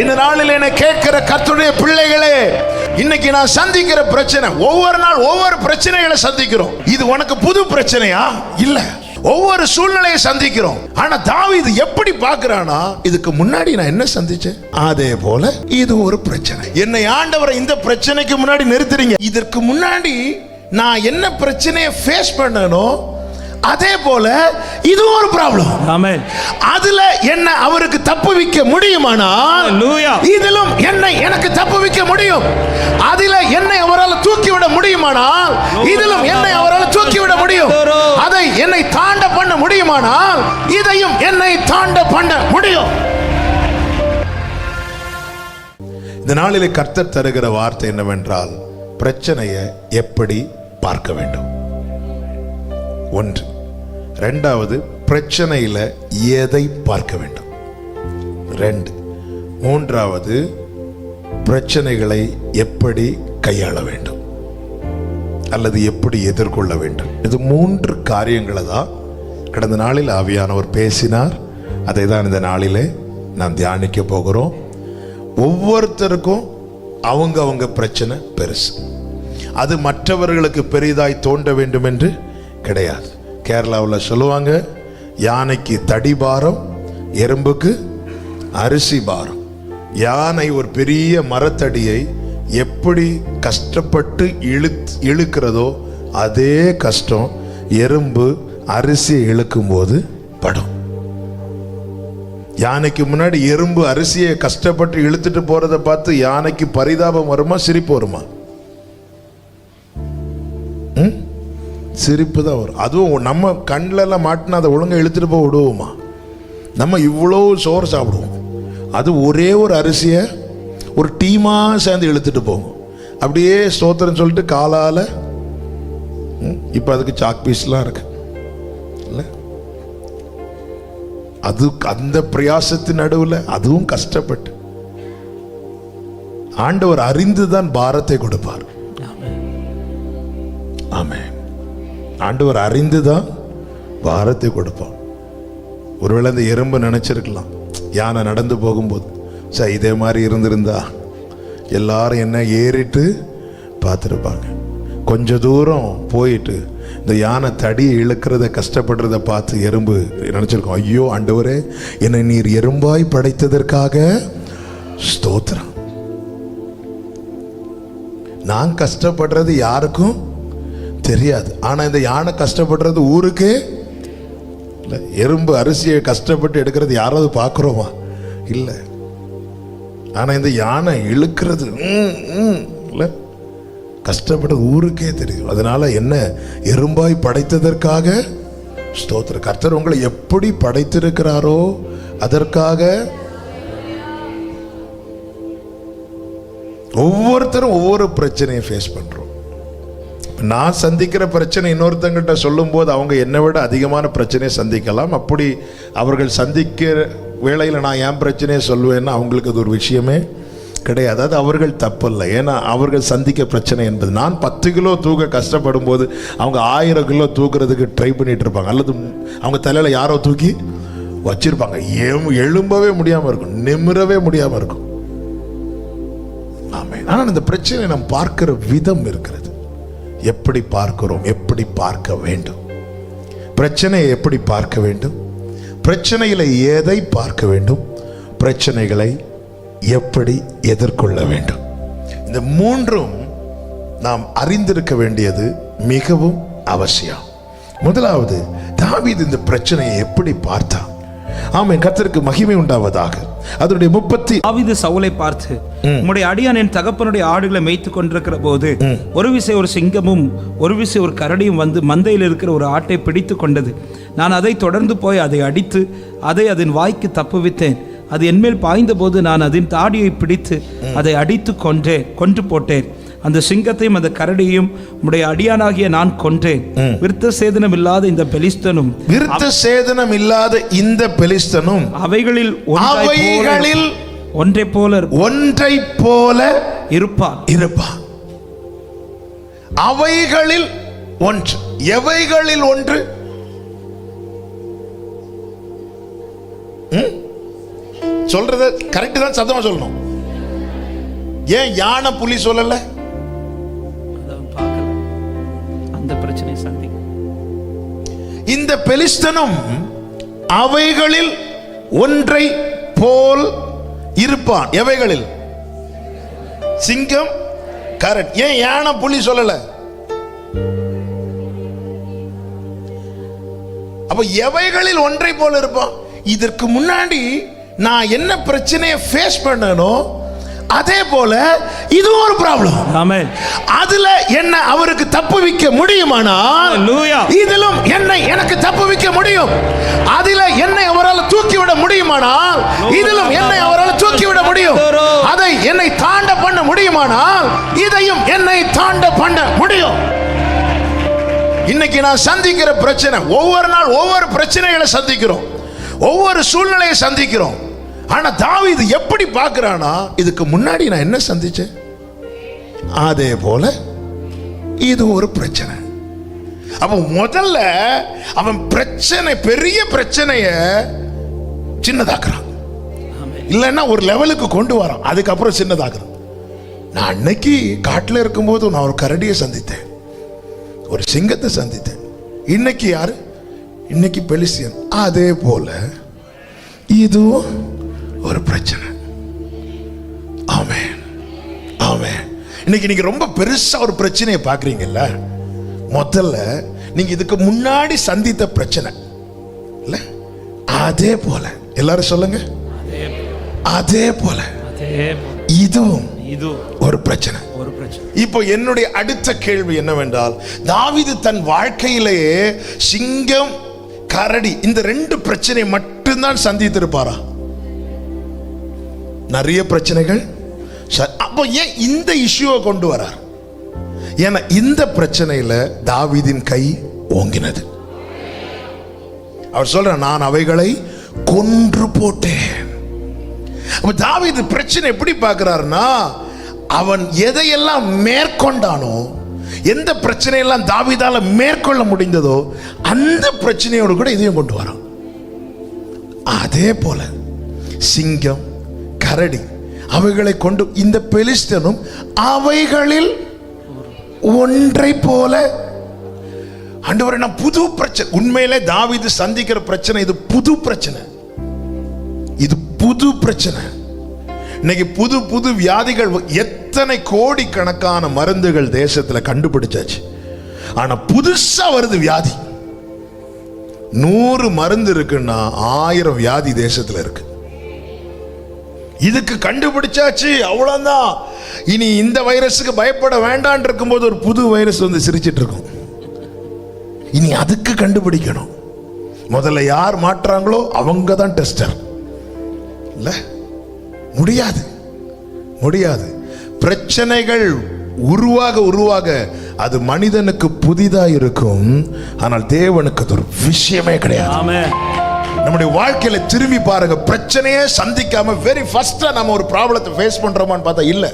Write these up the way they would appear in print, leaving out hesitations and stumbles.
இந்த நாளில் என்ன கேட்கிற கர்த்தருடைய பிள்ளைகளே, இன்னைக்கு நான் சந்திக்கிற பிரச்சனை, ஒவ்வொரு நாள் ஒவ்வொரு பிரச்சனைகளை சந்திக்கிறோம். இது உனக்கு புது பிரச்சனையா? இல்ல, ஒவ்வொரு சூழ்நிலையை சந்திக்கிறோம். ஆனா தாவீது எப்படி பார்க்கறானா, இதுக்கு முன்னாடி நான் என்ன சந்திச்சேன், அதே போல இது ஒரு பிரச்சனை. என்னை ஆண்டவரை இந்த பிரச்சனைக்கு முன்னாடி நிறுத்துறீங்க, இதற்கு முன்னாடி நான் என்ன பிரச்சனையை ஃபேஸ் பண்ணனோ அதே போல இது ஒரு ப்ராப்ளம். ஆமென். அதுல என்ன அவருக்கு தப்புவிக்க முடியுமானால், இதிலும் என்னை எனக்கு தப்புவிக்க முடியும். அதில என்னை அவரால் தூக்கிவிட முடியுமானால், இதிலும் என்னை அவரால் தூக்கிவிட முடியும். அதை என்னை தாண்ட பண்ண முடியுமானால், இதையும் என்னை தாண்ட பண்ண முடியும். இந்த நாளிலே கர்த்தர் தருகிற வார்த்தை என்னவென்றால், பிரச்சனையை எப்படி பார்க்க வேண்டும். ஒன்று. ரெண்டாவது, பிரச்சனையில எதை பார்க்க வேண்டும். ரெண்டு. மூன்றாவது, பிரச்சனைகளை எப்படி கையாள வேண்டும் அல்லது எப்படி எதிர்கொள்ள வேண்டும். இது மூன்று காரியங்களை தான் கடந்த நாளில் ஆவியானவர் பேசினார். அதை தான் இந்த நாளிலே நாம் தியானிக்க போகிறோம். ஒவ்வொருத்தருக்கும் அவங்க பிரச்சனை பெருசு. அது மற்றவர்களுக்கு பெரிதாய் தோன்ற வேண்டும் என்று கிடையாது. கேரளாவில் சொல்லுவாங்க, யானைக்கு தடி பாரம், எறும்புக்கு அரிசி பாரம். யானை ஒரு பெரிய மரத்தடியை எப்படி கஷ்டப்பட்டு இழுக்கிறதோ அதே கஷ்டம் எறும்பு அரிசியை இழுக்கும் போது படும். யானைக்கு முன்னாடி எறும்பு அரிசியை கஷ்டப்பட்டு இழுத்துட்டு போறதை பார்த்து யானைக்கு பரிதாபம் வருமா, சிரிப்பு வருமா? சிரிப்பு தான் வரும். அதுவும் நம்ம கண்ணில் மாட்டினா அதை ஒழுங்கா இழுத்துட்டு போக விடுவோமா? நம்ம இவ்வளோ சோறு சாப்பிடுவோம், அது ஒரே ஒரு அரிசியை ஒரு டீமா சேர்ந்து இழுத்துட்டு போகும். அப்படியே ஸ்தோத்திரம் சொல்லிட்டு காலால, இப்போ அதுக்கு சாக் பீஸ்லாம் இருக்கு இல்லை? அது அந்த பிரயாசத்தின் நடுவில் அதுவும் கஷ்டப்பட்டு ஆண்டவர் அறிந்துதான் பாரத்தை கொடுப்பார். ஆமென். ஆண்டவர் அறிந்துதான் பாரத்தை கொடுப்பான். ஒருவேளை அந்த எறும்பு நினைச்சிருக்கலாம், யானை நடந்து போகும்போது, சார் இதே மாதிரி இருந்திருந்தா எல்லாரும் என்ன ஏறிட்டு பார்த்துருப்பாங்க. கொஞ்ச தூரம் போயிட்டு இந்த யானை தடியை இழுக்கிறத கஷ்டப்படுறத பார்த்து எறும்பு நினைச்சிருக்கோம், ஐயோ ஆண்டவரே, என்னை நீர் எறும்பாய் படைத்ததற்காக ஸ்தோத்திரம். நான் கஷ்டப்படுறது யாருக்கும் தெரியாது, ஆனா இந்த யானை கஷ்டப்படுறது ஊருக்கே இல்லை. எறும்பு அரிசியை கஷ்டப்பட்டு எடுக்கிறது யாராவது பார்க்குறோமா? இல்லை. ஆனா இந்த யானை இழுக்கிறது இல்லை, கஷ்டப்படுறது ஊருக்கே தெரியும். அதனால என்ன, எறும்பாய் படைத்ததற்காக ஸ்தோத்திரம். கர்த்தர் உங்களை எப்படி படைத்திருக்கிறாரோ அதற்காக. ஒவ்வொருத்தரும் ஒவ்வொரு பிரச்சனையை ஃபேஸ் பண்றோம். நான் சந்திக்கிற பிரச்சனை இன்னொருத்தங்கிட்ட சொல்லும் போது அவங்க என்னை விட அதிகமான பிரச்சனையை சந்திக்கலாம். அப்படி அவர்கள் சந்திக்கிற வேளையில் நான் என் பிரச்சனையை சொல்லுவேன்னா அவங்களுக்கு அது ஒரு விஷயமே கிடையாது. அது அவர்கள் தப்பல்ல, ஏன்னா அவர்கள் சந்திக்க பிரச்சனை என்பது. நான் 10 கிலோ தூக்க கஷ்டப்படும் போது அவங்க 1000 கிலோ தூக்குறதுக்கு ட்ரை பண்ணிட்டு இருப்பாங்க, அல்லது அவங்க தலையில் யாரோ தூக்கி வச்சிருப்பாங்க. எழும்பவே முடியாமல் இருக்கும், நிமிரவே முடியாமல் இருக்கும். ஆமென். ஆனால் இந்த பிரச்சனையை நாம் பார்க்கிற விதம் இருக்கிறது. எப்படி பார்க்கிறோம், எப்படி பார்க்க வேண்டும், பிரச்சனையை எப்படி பார்க்க வேண்டும், பிரச்சனைகளை எதை பார்க்க வேண்டும், பிரச்சனைகளை எப்படி எதிர்கொள்ள வேண்டும். இந்த மூன்றும் நாம் அறிந்திருக்க வேண்டியது மிகவும் அவசியம். முதலாவது, தாவீது இந்த பிரச்சனையை எப்படி பார்த்தான்? ஆமென். கர்த்தருக்கு மகிமை உண்டாவதாக. அதனுடைய 30 தாவீது சவுலை பார்த்து, உம்முடைய அடியான் என் தகப்பனுடைய ஆடுகளை மேய்த்துக் கொண்டிருக்கிற போது ஒரு விசை ஒரு சிங்கமும் ஒரு விசை ஒரு கரடியும் வந்து மந்தையில் இருக்கிற ஒரு ஆட்டை பிடித்து கொண்டது. நான் அதை தொடர்ந்து போய் அதை அடித்து அதை அதன் வாய்க்கு தப்புவித்தேன். அது என்மேல் பாய்ந்த போது நான் அதன் தாடியை பிடித்து அதை அடித்து கொன்று போட்டேன். அந்த சிங்கத்தையும் அந்த கரடியையும் உம்முடைய அடியானாகிய நான் கொன்றேன். விருத்த சேதனம் இல்லாத இந்த பெலிஸ்தனும் அவைகளில் ஒன்றை போல இருப்பான். அவைகளில் ஒன்று. எவைகளில் ஒன்று? சொல்றத கரெக்ட் தான், சத்தமா சொல்லணும். ஏன் யானை புலி சொல்லல? அந்த பிரச்சனை சந்தி. இந்த பெலிஸ்தனும் அவைகளில் ஒன்றை போல் இருப்பான். எவைகளில்? சிங்கம், கரடி. ஏன் யானை புலி சொல்லல? அப்ப எவைகளில் ஒன்றை போல இருப்பான். இதற்கு முன்னாடி நான் என்ன பிரச்சனையை ஃபேஸ் பண்ணனோ அதே போல இது ஒரு ப்ராப்ளம். ஆமென். அதுல என்ன அவருக்கு தப்புவிக்க முடியுமானால் ஹல்லேலூயா, இதிலும் என்னை எனக்கு தப்புவிக்க முடியும். அதில என்னை அவரால் தூக்கிவிட முடியுமானால் இதிலும் என்னை அவரால் தூக்கிவிட முடியும். அதை என்னை தாண்ட பண்ண முடியுமானால் இதையும் என்னை தாண்ட பண்ண முடியும். இன்னைக்கு நான் சந்திக்கிற பிரச்சனை, ஒவ்வொரு நாள் ஒவ்வொரு பிரச்சனைகளை சந்திக்கிறோம், ஒவ்வொரு சூழ்நிலையை சந்திக்கிறோம். ஆனா தாவீது எப்படி பார்க்கறானா, இதுக்கு முன்னாடி நான் என்ன சந்திச்சேன் அதே போல இது ஒரு பிரச்சனை. அப்ப முதல்ல அவன் பிரச்சனை, பெரிய பிரச்சனைய சின்னதாக்குறான், இல்லைன்னா ஒரு லெவலுக்கு கொண்டு வரான், அதுக்கப்புறம் சின்னதாக்குறான். நான் அன்னைக்கு காட்டில் இருக்கும்போது நான் ஒரு கரடியை சந்தித்தேன், ஒரு சிங்கத்தை சந்தித்தேன். இன்னைக்கு யாரு? இன்னைக்கு பெலிஸ்தியன். அதே போல இதுவும் ஒரு பிரச்சனை. ஆமென், ஆமென். இன்னைக்கு நீங்க ரொம்ப பெருசா ஒரு பிரச்சனையை பார்க்கறீங்கல்ல, முதல்ல நீங்க இதுக்கு முன்னாடி சந்தித்த பிரச்சனை இல்ல, அதே போல எல்லாரும் சொல்லுங்க, அதே போல இதுவும் ஒரு பிரச்சனை. இப்போ என்னுடைய அடுத்த கேள்வி என்னவென்றால், தாவீது தன் வாழ்க்கையிலேயே சிங்கம், கரடி இந்த ரெண்டு பிரச்சனை மட்டும்தான் சந்தித்திருப்பாரா? நிறைய பிரச்சனைகள். அப்போ ஏன் இந்த இஷ்யூவை கொண்டு வரார்? ஏன்னா இந்த பிரச்சனையில தாவீதின் கை ஓங்கினது. அவர் சொல்ற, நான் அவைகளை கொன்று போட்டேன். அப்ப தாவீது பிரச்சனை எப்படி பார்க்கிறார்னா, அவன் எதையெல்லாம் மேற்கொண்டானோ, எந்த பிரச்சனையெல்லாம் தாவீதால மேற்கொள்ள முடிந்ததோ அந்த பிரச்சனையோடு கூட இதையும் கொண்டு வரான். அதே போல சிங்கம், கரடி அவைகளை கொண்டு இந்த பெலிஸ்தனும் அவைகளில் ஒன்றை போல. ஆண்டவரே, நான் புது பிரச்சனை, உண்மையிலே தாவீது சந்திக்கிற பிரச்சனை இது புது பிரச்சனை, இது புது பிரச்சனை. இன்னைக்கு புது புது வியாதிகள், எத்தனை கோடிக்கணக்கான மருந்துகள் தேசத்துல கண்டுபிடிச்சாச்சு, ஆனா புதுசா வருது வியாதி. 100 மருந்து இருக்குன்னா 1000 வியாதி தேசத்துல இருக்கு. இதுக்கு கண்டுபிடிச்சாச்சு, அவ்வளவுதான். இனி இந்த வைரஸுக்கு பயப்பட வேண்டான் இருக்கும்போது ஒரு புது வைரஸ் வந்து சிரிச்சிட்டு இருக்கும். இனி அதுக்கு கண்டுபிடிக்கணும். முதல்ல யார் மாற்றாங்களோ அவங்க தான் டெஸ்டர். இல்ல, முடியாது, முடியாது. பிரச்சனைகள் உருவாக உருவாக அது மனிதனுக்கு புதிதா இருக்கும், ஆனால் தேவனுக்கு அது ஒரு விஷயமே கிடையாது. நம்முடைய வாழ்க்கையில திரும்பி பாருங்க, பிரச்சனையே சந்திக்காம வெரி ஃபர்ஸ்டா நம்ம ஒரு ப்ராப்ளத்தை ஃபேஸ் பண்றோமான்னு பார்த்தா இல்ல,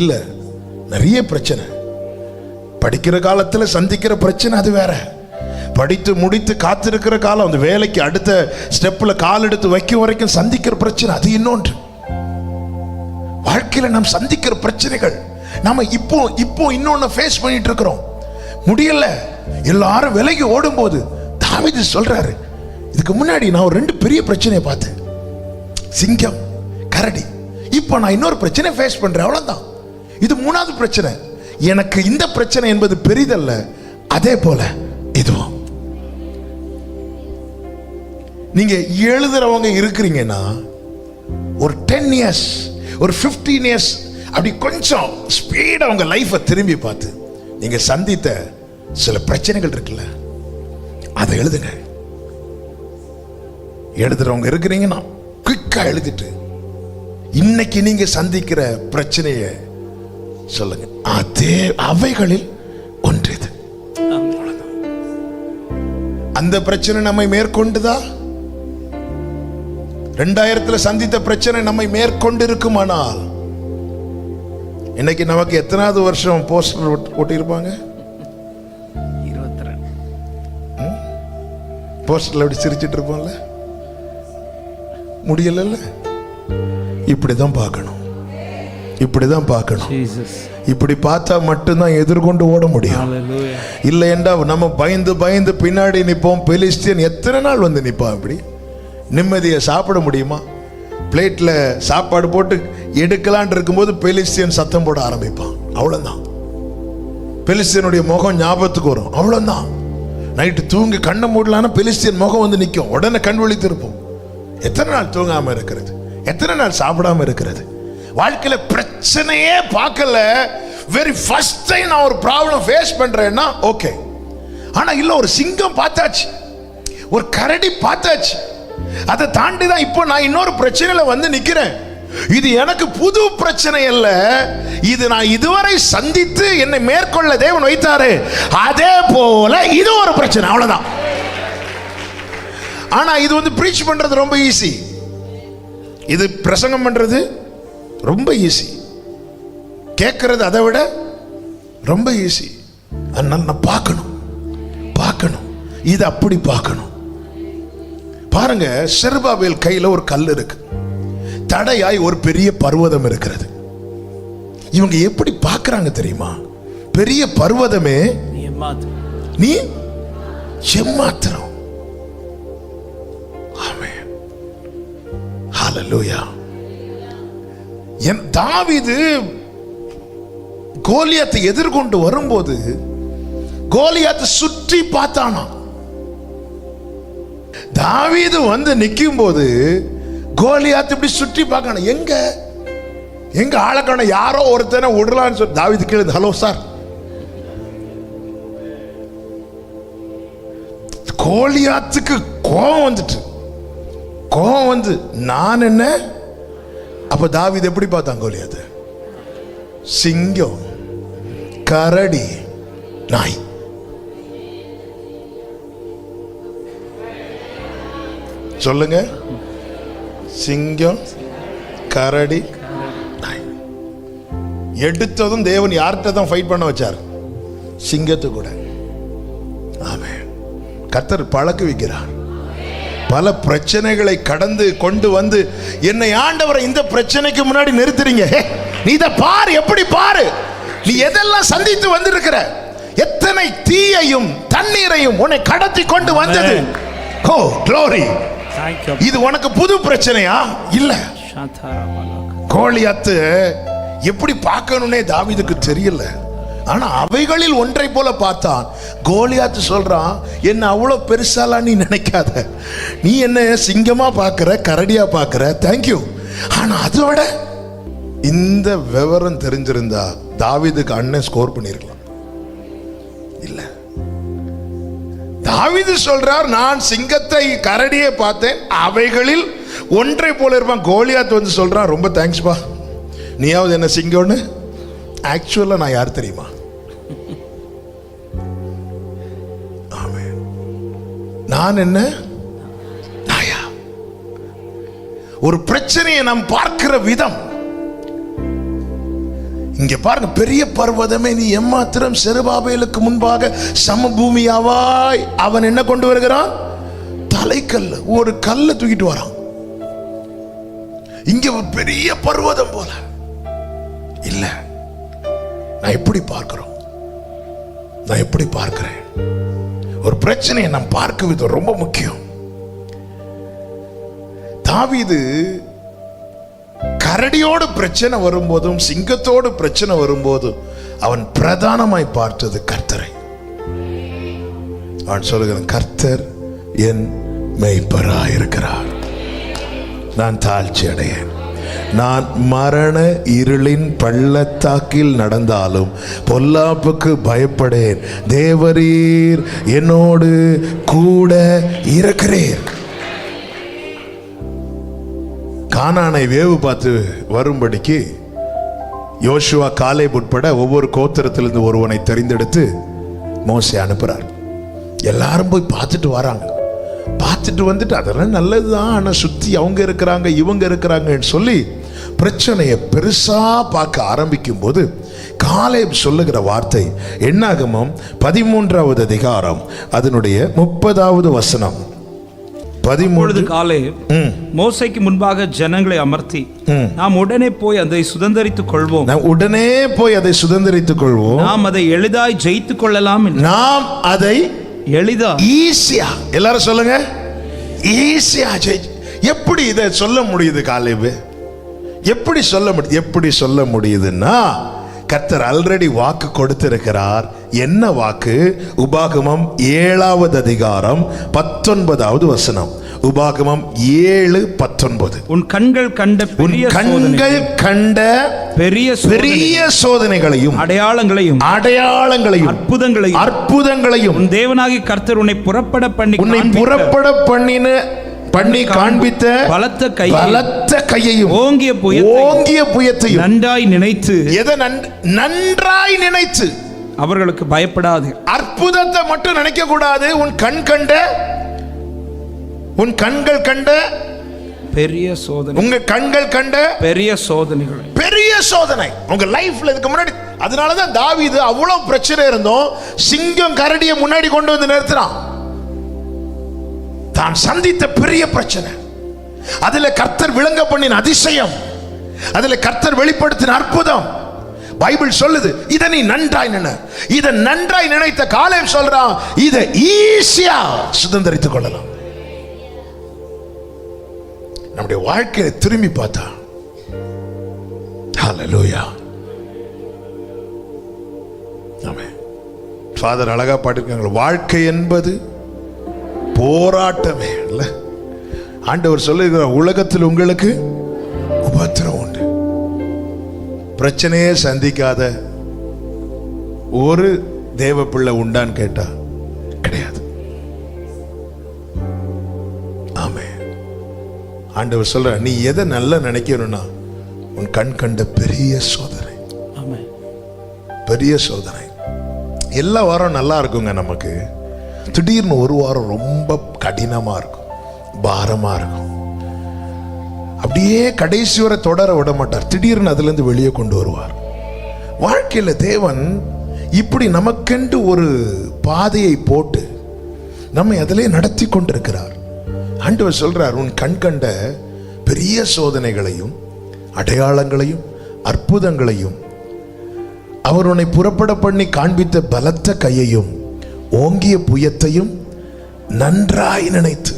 இல்ல. நிறைய பிரச்சனை படிக்கிற காலத்துல சந்திக்கிற பிரச்சனை அது வேற, படித்து முடித்து காத்திருக்கிற காலம், அந்த வேலைக்கு அடுத்த ஸ்டெப்ல கால் எடுத்து வைக்கும் வரைக்கும் சந்திக்கிற பிரச்சனை அது இன்னொன்று. வாழ்க்கையில நாம் சந்திக்கிற பிரச்சனைகள் நாம இப்போ இன்னொன்னு ஃபேஸ் பண்ணிட்டு இருக்கிறோம். முடியல, எல்லாரும் விலகி ஓடும் போது தாவீது சொல்றாரு, இதுக்கு முன்னாடி நான் ஒரு 2 பெரிய பிரச்சனையை பார்த்தேன், சிங்கம், கரடி. இப்போ நான் இன்னொரு பிரச்சனை ஃபேஸ் பண்றேன், அவ்வளவுதான். இது 3வது பிரச்சனை. எனக்கு இந்த பிரச்சனை என்பது பெரிதல்ல, அதே போல இதுவும். நீங்க எழுதுறவங்க இருக்கிறீங்கன்னா ஒரு 10 இயர்ஸ், ஒரு 15 இயர்ஸ் அப்படி கொஞ்சம் ஸ்பீடா உங்க லைஃபை திரும்பி பார்த்து நீங்க சந்தித்த சில பிரச்சனைகள் இருக்குல்ல, அதை எழுதுங்க. எழுதுறவங்க இருக்கிறீங்கன்னா குயிக்கா எழுதிட்டு இன்னைக்கு நீங்க சந்திக்கிற பிரச்சனைய சொல்லுங்க, அதே அவைகளில் ஒன்று இது. அந்த பிரச்சனை நம்மை மேற்கொண்டுதா? 2000 சந்தித்த பிரச்சனை நம்மை மேற்கொண்டு இருக்குமானால் இன்னைக்கு நமக்கு எத்தனாவது வருஷம் போஸ்டர் ஒட்டியிருப்பாங்க? 22. போஸ்டர்ல அப்படி சிரிச்சிட்டு இருப்போம்ல. முடியல. இப்படிதான் பார்க்கணும், இப்படிதான் பார்க்கணும். இப்படி பார்த்தா மட்டும்தான் எதிர்கொண்டு ஓட முடியும். இல்லை என்றால் நம்ம பயந்து பயந்து பின்னாடி நிற்போம். பெலிஸ்தியன் எத்தனை நாள் வந்து நிற்பான்? இப்படி நிம்மதியை சாப்பிட முடியுமா? பிளேட்டில் சாப்பாடு போட்டு எடுக்கலான் இருக்கும்போது பெலிஸ்தியன் சத்தம் போட ஆரம்பிப்பான். அவ்வளோதான். பெலிஸ்தியனுடைய முகம் ஞாபகத்துக்கு வரும். அவ்வளோதான். நைட்டு தூங்கி கண்ணை மூடலான்னா பெலிஸ்தியன் முகம் வந்து நிற்கும். உடனே கண் விழித்திருப்போம். எத்தனை நாள் தூங்காமல் இருக்கிறது? எத்தனை நாள் சாப்பிடாம இருக்கிறது? வாழ்க்கையில் பிரச்சனையே பார்க்கல. வெரி ஃபர்ஸ்ட் டைம் நான் ஒரு ப்ராப்ளம் ஃபேஸ் பண்றேன்னா ஓகே. ஆனா இல்ல, ஒரு சிங்கம் பார்த்தாச்சு, ஒரு கரடி பார்த்தாச்சு. அதை தாண்டி தான் இப்போ நான் இன்னொரு பிரச்சனையில வந்து நிக்கிறேன். இது எனக்கு புது பிரச்சனை அல்ல. இது நான் இதுவரை சந்தித்து என்னை மேற்கொள்ள தேவன் வைத்தாரு. அதே போல இது ஒரு பிரச்சனை, அவ்வளவுதான். ஆனா இது வந்து பிரீச் பண்றது ரொம்ப ஈஸி. இது பிரசங்கம் பண்றது ரொம்ப ஈஸி. கேட்கறது அதை விட ரொம்ப ஈஸி. அதனால நான் பார்க்கணும். இது அப்படி பார்க்கணும். பாருங்க, செருபாபேல் கையில ஒரு கல் இருக்கு. தடையாய் ஒரு பெரிய பர்வதம் இருக்கிறது. இவங்க எப்படி பார்க்கறாங்க தெரியுமா? பெரிய பர்வதமே நீ எம்மாத்திரம். ஆமென், ஹல்லேலூயா. தாவீது கோலியாத்தை எதிர்கொண்டு வரும்போது கோலியாத்தை சுற்றி பார்த்தானா. தாவீது வந்து நிற்கும் போது கோலியாத்து இப்படி சுற்றி பார்க்கணும். எங்க ஆளக்கான யாரோ ஒருத்தனை விடலான்னு சொல்லி தாவீது கேளு, ஹலோ சார். கோலியாத்துக்கு கோபம் வந்து நான் என்ன. அப்ப தாவீது எப்படி பார்த்தான் கோலியாத்து? சிங்கம், கரடி, நாய். சொல்லுங்க, சிங்கம், கரடி, நாய். எடுத்ததும் தேவன் யார்கிட்ட தான் ஃபைட் பண்ண வச்சார்? சிங்கத்து கூட. ஆமென். கர்த்தர் பழக்க வைக்கிறார். பல பிரச்சனைகளை கடந்து கொண்டு வந்து என்னை ஆண்டவரை இந்த பிரச்சனைக்கு முன்னாடி நிறுத்துறீங்க. நீ இதை பாரு, எப்படி பாரு, நீ எதெல்லாம் சந்தித்து வந்திருக்கிற, எத்தனை தீயையும் தண்ணீரையும் உன்னை கடத்தி கொண்டு வந்தது. ஓ க்ளோரி. இது உனக்கு புது பிரச்சனையா? இல்ல. கோலியாத்து எப்படி பார்க்கணும்னே தாவீதுக்கு தெரியல. ஆனா அவைகளில் ஒன்றை போல பார்த்தான். கோலியாத்து சொல்றான், என்ன அவ்வளவு பெருசாலாம் நீ நினைக்காத. நீ என்ன சிங்கமா பார்க்கிற, கரடியா பார்க்கிற, தேங்க்யூ. ஆனா அதோட இந்த விவரம் தெரிஞ்சிருந்தா தாவீதுக்கு அண்ணன் ஸ்கோர் பண்ணிருக்கலாம். இல்ல, தாவீது சொல்றார், நான் சிங்கத்தை கரடியை பார்த்தேன், அவைகளில் ஒன்றை போல இருப்பான். கோலியாத் வந்து சொல்றான், ரொம்ப தேங்க்ஸ் பா, நீயாவது என்ன சிங்கம்னு. ஆக்சுவலா நான் யார் தெரியுமா? நான் என்ன நாயா? ஒரு பிரச்சனையை நாம் பார்க்கிற விதம். இங்க பாருங்க, பெரிய பர்வதமே நீ எம்மாத்திரம், செருபாபேலுக்கு முன்பாக சமபூமியாவாய். அவன் என்ன கொண்டு வருகிறான்? தலைக்கல், ஒரு கல்லை தூக்கிட்டு வரான். இங்க ஒரு பெரிய பர்வதம் போல இல்ல. நான் எப்படி பார்க்கிறோம்? நான் எப்படி பார்க்கிறேன்? ஒரு பிரச்சனையை நாம் பார்க்க விதம் ரொம்ப முக்கியம். தாவீது கரடியோடு பிரச்சனை வரும்போதும் சிங்கத்தோடு பிரச்சனை வரும்போதும் அவன் பிரதானமாய் பார்த்தது கர்த்தரை. அவன் சொல்லுகிறான், கர்த்தர் என் மேய்ப்பராய் இருக்கிறார், நான் தாழ்ச்சி அடையேன். நான் மரண இருளின் பள்ளத்தாக்கில் நடந்தாலும் பொல்லாப்புக்கு பயப்படேன், தேவரீர் என்னோடு கூட இருக்கிறீர். கானானை வேவு பார்த்து வரும்படிக்கு யோசுவா, காலேப் உட்பட ஒவ்வொரு கோத்திரத்திலிருந்து ஒருவனை தெரிந்தெடுத்து மோசே அனுப்புறார். எல்லாரும் போய் பார்த்துட்டு வராங்க. பார்த்துட்டு வந்துட்டு அதெல்லாம் நல்லதுதான், ஆனால் சுற்றி அவங்க இருக்கிறாங்க இவங்க இருக்கிறாங்கன்னு சொல்லி பிரச்சனையை பெருசா பார்க்க ஆரம்பிக்கும் போது காலேப் சொல்லுகிற வார்த்தை என்னாகமம் 13வது அதிகாரம் அதனுடைய 30வது வசனம். அப்பொழுது காலே மோசைக்கு முன்பாக ஜனங்களை அமர்த்தி நாம் உடனே போய் அதை சுதந்தரித்துக் கொள்வோம், நாம் உடனே போய் அதை சுதந்தரித்துக் கொள்வோம், நாம் அதை எளிதாய் ஜெயித்துக் கொள்ளலாம் என்று. நாம் அதை எளிதா, ஈஸியா, எல்லாரும் சொல்லுங்க, ஈஸியா எப்படி இதை சொல்ல முடியுது காலேபு? எப்படி சொல்ல முடியுது? எப்படி சொல்ல முடியுதுன்னா, கர்த்தர் ஆல்ரெடி வாக்கு கொடுத்திருக்கிறார். என்ன வாக்கு? உபாகமம் 7வது அதிகாரம் 19வது வசனம். உபாகமம் 7:19. உன் கண்கள் கண்ட பெரிய சோதனைகளையும் அடையாளங்களையும் அற்புதங்களையும் உன் தேவனாகிய கர்த்தர் உன்னை புறப்பட பண்ணி காண்பித்த பலத்த கையையும் ஓங்கிய புயத்தையும் நன்றாய் நினைத்து. எதை நன்றாய் நினைத்து? அவர்களுக்கு பயப்படாது. அற்புதத்தை மட்டும் நினைக்க கூடாது. உன் கண்கள் கண்ட பெரிய சோதனை, உங்க கண்கள் கண்ட பெரிய சோதனைகள், பெரிய சோதனை உங்க லைஃப்ல இதுக்கு முன்னாடி. அதனாலதான் தாவீது அவ்வளவு பிரச்சனை இருந்தோம், சிங்கம் கரடியை முன்னாடி கொண்டு வந்து நிறுத்தினான். தான் சந்தித்த பெரிய பிரச்சனை, அதுல கர்த்தர் விளங்க பண்ணின அதிசயம், அதுல கர்த்தர் வெளிப்படுத்தின அற்புதம் பைபிள் சொல்லுது. இதை நீ நன்றாய் நினை. இதை நன்றாய் நினைத்த காலேப் சொல்றான், இதை ஈஸியா சுதந்தரித்துக் கொள்ளலாம். நம்முடைய வாழ்க்கையை திரும்பி பார்த்தா, ஹல்லேலூயா, ஆமென். ஃபாதர் அழகா பாடிருக்காங்க, வாழ்க்கை என்பது போராட்டமே இல்ல. ஆண்டவர் சொல்லுகிறார், உலகத்தில் உங்களுக்கு உபத்திரம் உண்டு. பிரச்சனையே சந்திக்காத ஒரு தேவ பிள்ளை உண்டான்னு கேட்டா கிடையாது. ஆமென். ஆண்டவர் சொல்ற, நீ எதை நல்லா நினைக்கணும்னா, உன் கண் கண்ட பெரிய சோதனை. ஆமென். பெரிய சோதனை. எல்லா வாரம் நல்லா இருக்குங்க நமக்கு. திடீர்னு ஒரு வாரம் ரொம்ப கடினமா இருக்கும், பாரமா இருக்கும். அப்படியே கடைசி வரை தொடர விட மாட்டார். திடீர்னு அதுல இருந்து வெளியே கொண்டு வருவார். வாழ்க்கையில தேவன் இப்படி நமக்கென்று ஒரு பாதையை போட்டு நம்மை அதிலே நடத்தி கொண்டிருக்கிறார். ஆண்டவர் சொல்றார், உன் கண் கண்ட பெரிய சோதனைகளையும் அடையாளங்களையும் அற்புதங்களையும் அவர் உன்னை புறப்பட பண்ணி காண்பித்த பலத்த கையையும் ஓங்கிய புயத்தையும் நன்றாய் நினைத்து.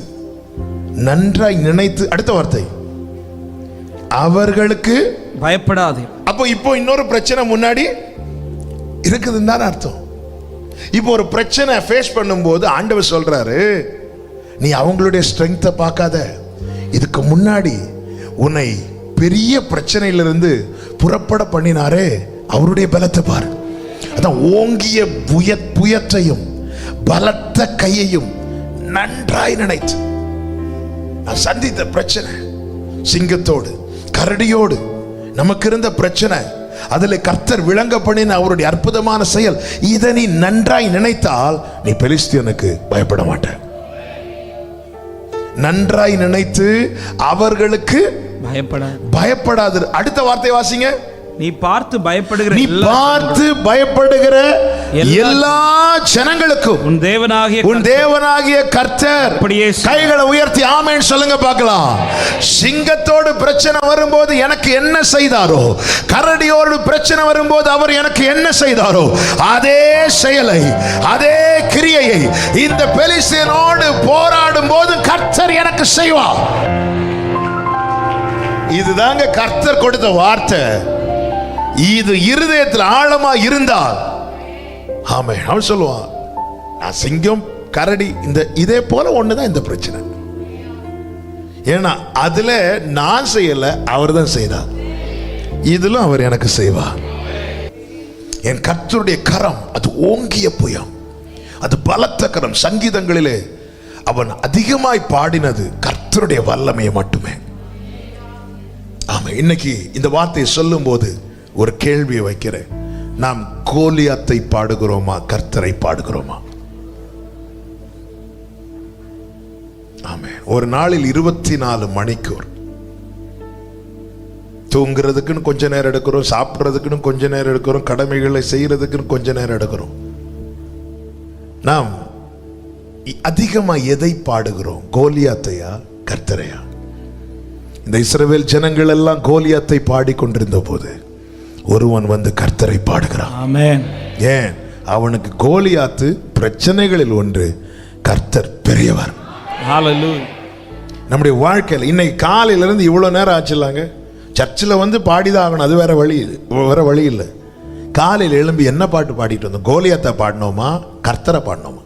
அடுத்த வார்த்தை, அவர்களுக்கு பயப்படாதே. அப்போ இப்போ இன்னொரு பிரச்சனை முன்னாடி இருக்குதுன்னு தான் அர்த்தம். இப்போ ஒரு பிரச்சனை ஃபேஸ் பண்ணும்போது ஆண்டவர் சொல்றாரு, நீ அவங்களுடைய ஸ்ட்ரெங்த்தை பார்க்காத, இதுக்கு முன்னாடி உன்னை பெரிய பிரச்சனையிலிருந்து புறப்பட பண்ணினாரே அவருடைய பலத்தை பாரு. அதான் ஓங்கிய புயத்தையும் பலத்த கையையும் நன்றாய் நினைத்து. நான் சந்தித்த பிரச்சனை, சிங்கத்தோடு கரடியோடு நமக்கு இருந்த பிரச்சனை, அதில் கர்த்தர் விளங்க பண்ணின அவருடைய அற்புதமான செயல், இதை நீ நன்றாய் நினைத்தால் நீ பெலிஸ்தியனுக்கு பயப்பட மாட்ட. நன்றாய் நினைத்து அவர்களுக்கு பயப்படாது. அடுத்த வார்த்தை வாசிங்க. நீ பார்த்து பயப்படுகிற எல்லா ஜனங்களுக்கும் உன் தேவனாகிய கர்த்தர். கைகளை உயர்த்தி ஆமென் சொல்லுங்க பார்க்கலாம். சிங்கத்தோடு பிரச்சனை வரும்போது எனக்கு என்ன செய்தாரோ, கரடியோடு பிரச்சனை வரும்போது அவர் எனக்கு என்ன செய்தாரோ, அதே செயலை, அதே கிரியையை இந்த பெலிஸ்தியனோடு போராடும் போது கர்த்தர் எனக்கு செய்வார். இதுதாங்க கர்த்தர் கொடுத்த வார்த்தை. இது இருதயத்தில் ஆழமா இருந்தால் ஆமென். அவன் சொல்லுவான், நான் சிங்கம் கரடி இதே போல ஒண்ணுதான் இந்த பிரச்சனை. ஏன்னா அதுல நான் செய்யல, அவர் தான் செய்தார். இதிலும் அவர் எனக்கு செய்வார். என் கர்த்தருடைய கரம் அது ஓங்கிய புயம், அது பலத்த கரம். சங்கீதங்களிலே அவன் அதிகமாய் பாடினது கர்த்தருடைய வல்லமையை மட்டுமே. ஆமா, இன்னைக்கு இந்த வார்த்தையை சொல்லும் போது ஒரு கேள்வியை வைக்கிறேன். நாம் கோலியாத்தை பாடுகிறோமா, கர்த்தரை பாடுகிறோமா? ஆமென். ஒரு நாளில் 24 மணிக்கூர் தூங்குறதுக்குன்னு கொஞ்ச நேரம் எடுக்கிறோம், சாப்பிட்றதுக்குன்னு கொஞ்ச நேரம் எடுக்கிறோம், கடமைகளை செய்யறதுக்குன்னு கொஞ்ச நேரம் எடுக்கிறோம். நாம் அதிகமா எதை பாடுகிறோம்? கோலியாத்தையா கர்த்தரையா? இந்த இஸ்ரவேல் ஜனங்கள் எல்லாம் கோலியாத்தை பாடிக்கொண்டிருந்த போது ஒருவன் வந்து கர்த்தரை பாடுகிறான். ஆமென். ஏன்? அவனுக்கு கோலியாத்து பிரச்சனைகளில் ஒன்று, கர்த்தர் பெரியவர். ஹalleluya. நம்முடைய வாழ்க்கையில் இன்னைக்கு காலையிலிருந்து இவ்வளோ நேரம் ஆச்சுலாங்க, சர்ச்சில் வந்து பாடிதான் ஆகணும், அது வேற வழி இல்லை. காலையில் எழும்பி என்ன பாட்டு பாடிட்டு வந்தோம்? கோலியாத்தை பாடினோமா கர்த்தரை பாடினோமா?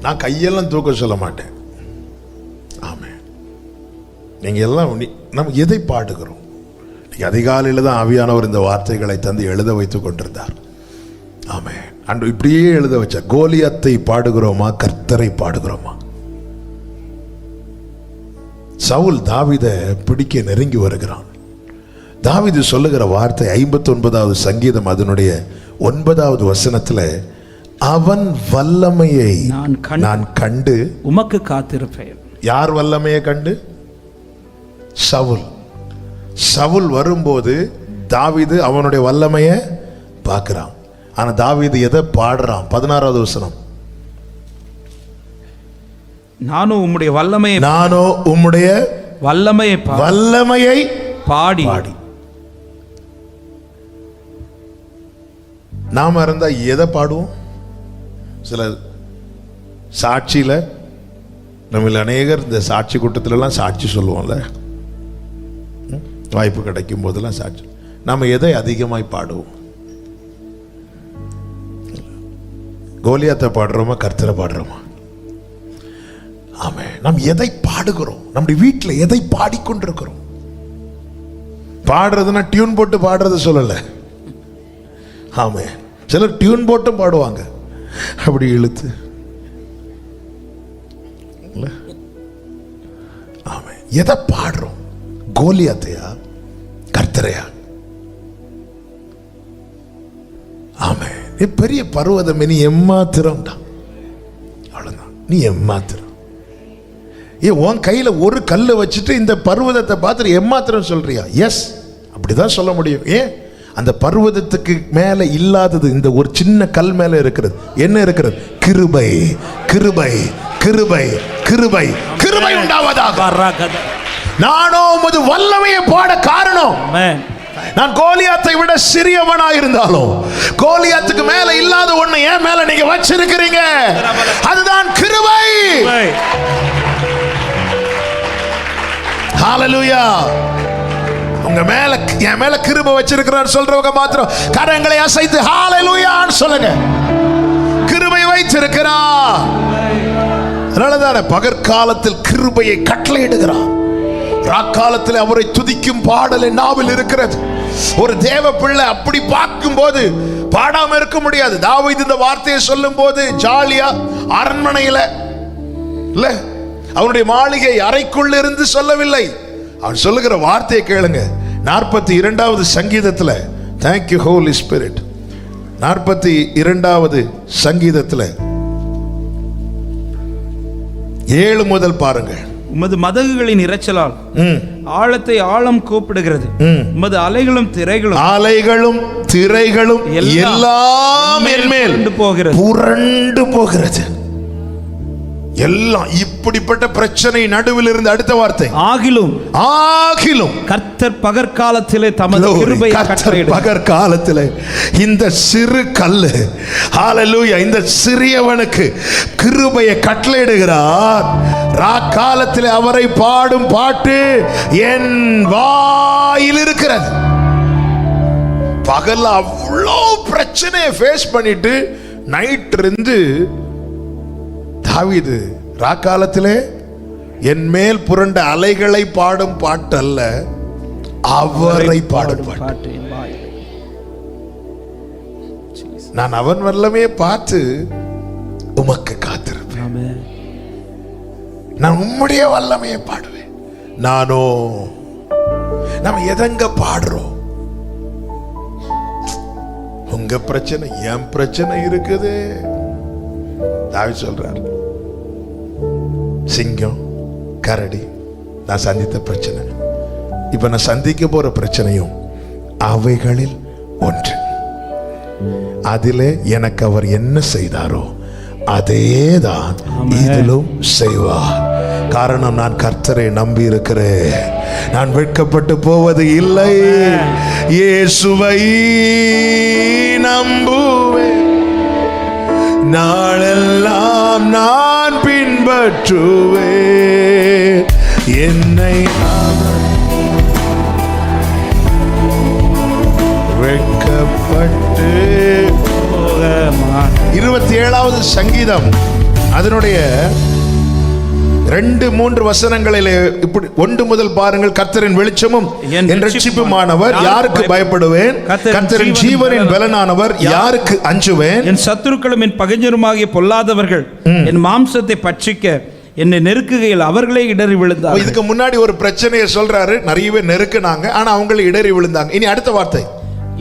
நான் கையெல்லாம் தூக்க சொல்ல மாட்டேன். ஆமென். நீங்க எல்லாம் நம்ம எதை பாடுகிறோம்? அதிகாலையில் தான் ஆவியானவர் இந்த வார்த்தைகளை தந்து எழுத வைத்துக் கொண்டிருந்தார். ஆமென். அன்று இப்படியே எழுத வச்ச, கோலியாத்தை பாடுகிறோமா கர்த்தரை பாடுகிறோமா? சவுல் தாவீதை பிடிக்க நெருங்கி வருகிறான். தாவீது சொல்லுகிற வார்த்தை 59வது சங்கீதம் அதனுடைய 9வது வசனத்துல, அவன் வல்லமையை நான் கண்டு உமக்கு காத்திருப்பேன். யார் வல்லமையை கண்டு? சவுல் வரும்போது தாவீது அவனுடைய வல்லமையை பார்க்கிறான். ஆனா தாவீது எதை பாடுறான்? 16வது வசனம், நானோ உம்முடைய வல்லமையை பாடி. நாம இருந்தா எதை பாடுவோம்? சில சாட்சியில நம்மள அநேகர் இந்த சாட்சி கூட்டத்திலலாம் சாட்சி சொல்லுவோம்ல, வாய்ப்பு கிடைக்கும் போதெல்லாம் சாட்சி. நாம எதை அதிகமாய் பாடுவோம்? கோலியாத்தை பாடுறோமா கர்த்தரை பாடுறோமா? ஆமே. நாம் எதை பாடுகிறோம்? நம்முடைய வீட்டில் எதை பாடிக்கொண்டிருக்கிறோம்? பாடுறதுன்னா டியூன் போட்டு பாடுறது சொல்லல. ஆமே. சிலர் டியூன் போட்டும் பாடுவாங்க, அப்படி இழுத்து. ஆமே. எதை பாடுறோம்? கோலியாத்தையா கர்த்தரையா? ஆமே. நீ பெரிய பர்வதமே, நீ எம்மாத்திரம் தான், அவ்வளவுதான். நீ எம்மாத்திரம். உன் கையில ஒரு கல்லை வச்சுட்டு இந்த பர்வதத்தை பார்த்துட்டு எம்மாத்திரம் சொல்றியா? எஸ், அப்படிதான் சொல்ல முடியும். ஏன்? அந்த பர்வதத்துக்கு மேல இல்லாதது இந்த ஒரு சின்ன கல் மேல இருக்கிறது. என்ன இருக்கிறது? கிருபை, கிருபை, கிருபை, கிருபை, கிருபை உண்டாவதாக. நானோ உமது வல்லமையை பாட காரணம், நான் கோலியாத்தை விட சிறியவனா இருந்தாலும் கோலியாத்துக்கு மேல இல்லாத ஒண்ணு என் மேல நீங்க வச்சிருக்கிறீங்க, அதுதான் கிருபை. ஹalleluya. உங்க மேல, என் மேல கிருபை வச்சிருக்கிறார் சொல்றவங்க மாத்திரம் கரங்களை அசைத்து ஹalleluyaன்னு சொல்லுங்க. கிருபை வைத்திருக்கிறார். அதனாலதான் பகற்காலத்தில் கிருபையை கட்டளையிடுகிறார், ராக்காலத்தில் அவரை துதிக்கும் பாடல் நாவில் இருக்கிறது. ஒரு தேவ பிள்ளை அப்படி பார்க்கும் போது பாடாம இருக்க முடியாது. தாவீது இந்த வார்த்தையை சொல்லும் போது ஜாலியா அரண்மனையில இல்ல, அவனுடைய மாளிகை அறைக்குள்ள இருந்து சொல்லவில்லை. அவன் சொல்லுகிற வார்த்தையை கேளுங்க. 42வது சங்கீதத்துல, thank you Holy Spirit, 42வது சங்கீதத்துல 7 முதல் பாருங்கள். உமது மதகுகளின் இரைச்சலால் ஆழத்தை ஆழம் கூப்பிடுகிறது, உமது அலைகளும் திரைகளும் எல்லாம் என்மேல் புரண்டு போகிறது. எல்லாம் இப்படிப்பட்ட பிரச்சனை நடுவில் இருந்து அடுத்த வார்த்தை, ஆகிலும் கர்த்தர் பகற்காலத்திலே தமது கிருபையை கட்டளையிடுகிறார். பகற்காலத்திலே இந்த சிறு கல்லு, ஹalleluya, இந்த சிறியவனுக்கு கிருபையை கட்டளையிடுகிறார். ராக்காலத்திலே அவரை பாடும் பாட்டு என் வாயில் இருக்கிறது. பகல்ல அவ்வளோ பிரச்சனையை ஃபேஸ் பண்ணிட்டு நைட் இருந்து தாவீது ராக்காலத்திலே என் மேல் புரண்ட அலைகளை பாடும் பாட்டு அல்ல, அவரை பாடும் பாட்டு. நான் அவன் வல்லமையை பார்த்து உமக்கு காத்திருப்பேன், நான் உம்முடைய வல்லமையை பாடுவேன். நானோ, நம்ம எதங்க பாடுறோம்? உங்க பிரச்சனை, என் பிரச்சனை இருக்குது. தாவீது சொல்றார், சிங்கம், கரடி, நான் சந்தித்த பிரச்சனை, இப்ப நான் சந்திக்க போற பிரச்சனையும் அவைகளில் ஒன்று. அதிலே எனக்கு அவர் என்ன செய்தாரோ அதேதான் இதிலும் செய்வார். காரணம், நான் கர்த்தரை நம்பி இருக்கிறேன். நான் வெட்கப்பட்டு போவது இல்லை. இயேசுவை நம்புவேன், நாளெல்லாம் நான் பின்பற்றுவேன். என்னை வெட்கப்பட்டு 27வது சங்கீதம் அதனுடைய 2-3 வசனங்களிலே இப்படி 1 முதல் பாருங்கள். கர்த்தரின் வெளிச்சமும் என் இரட்சிப்புமானவர், யாருக்கு பயப்படுவேன்? கர்த்தரின் ஜீவனின் பலனானவர், யாருக்கு அஞ்சுவேன்? என் சத்துருக்களும் என் பகைஞருமாகிய பொல்லாதவர்கள் என் மாம்சத்தை பட்சிக்க என்னை நெருக்குகையில் அவர்களே இடறி விழுந்தார். இதுக்கு முன்னாடி ஒரு பிரச்சனையை சொல்றாரு. நிறைய பேர் நெருக்குனாங்க, ஆனா அவங்களே இடறி விழுந்தாங்க. இனி அடுத்த வார்த்தை,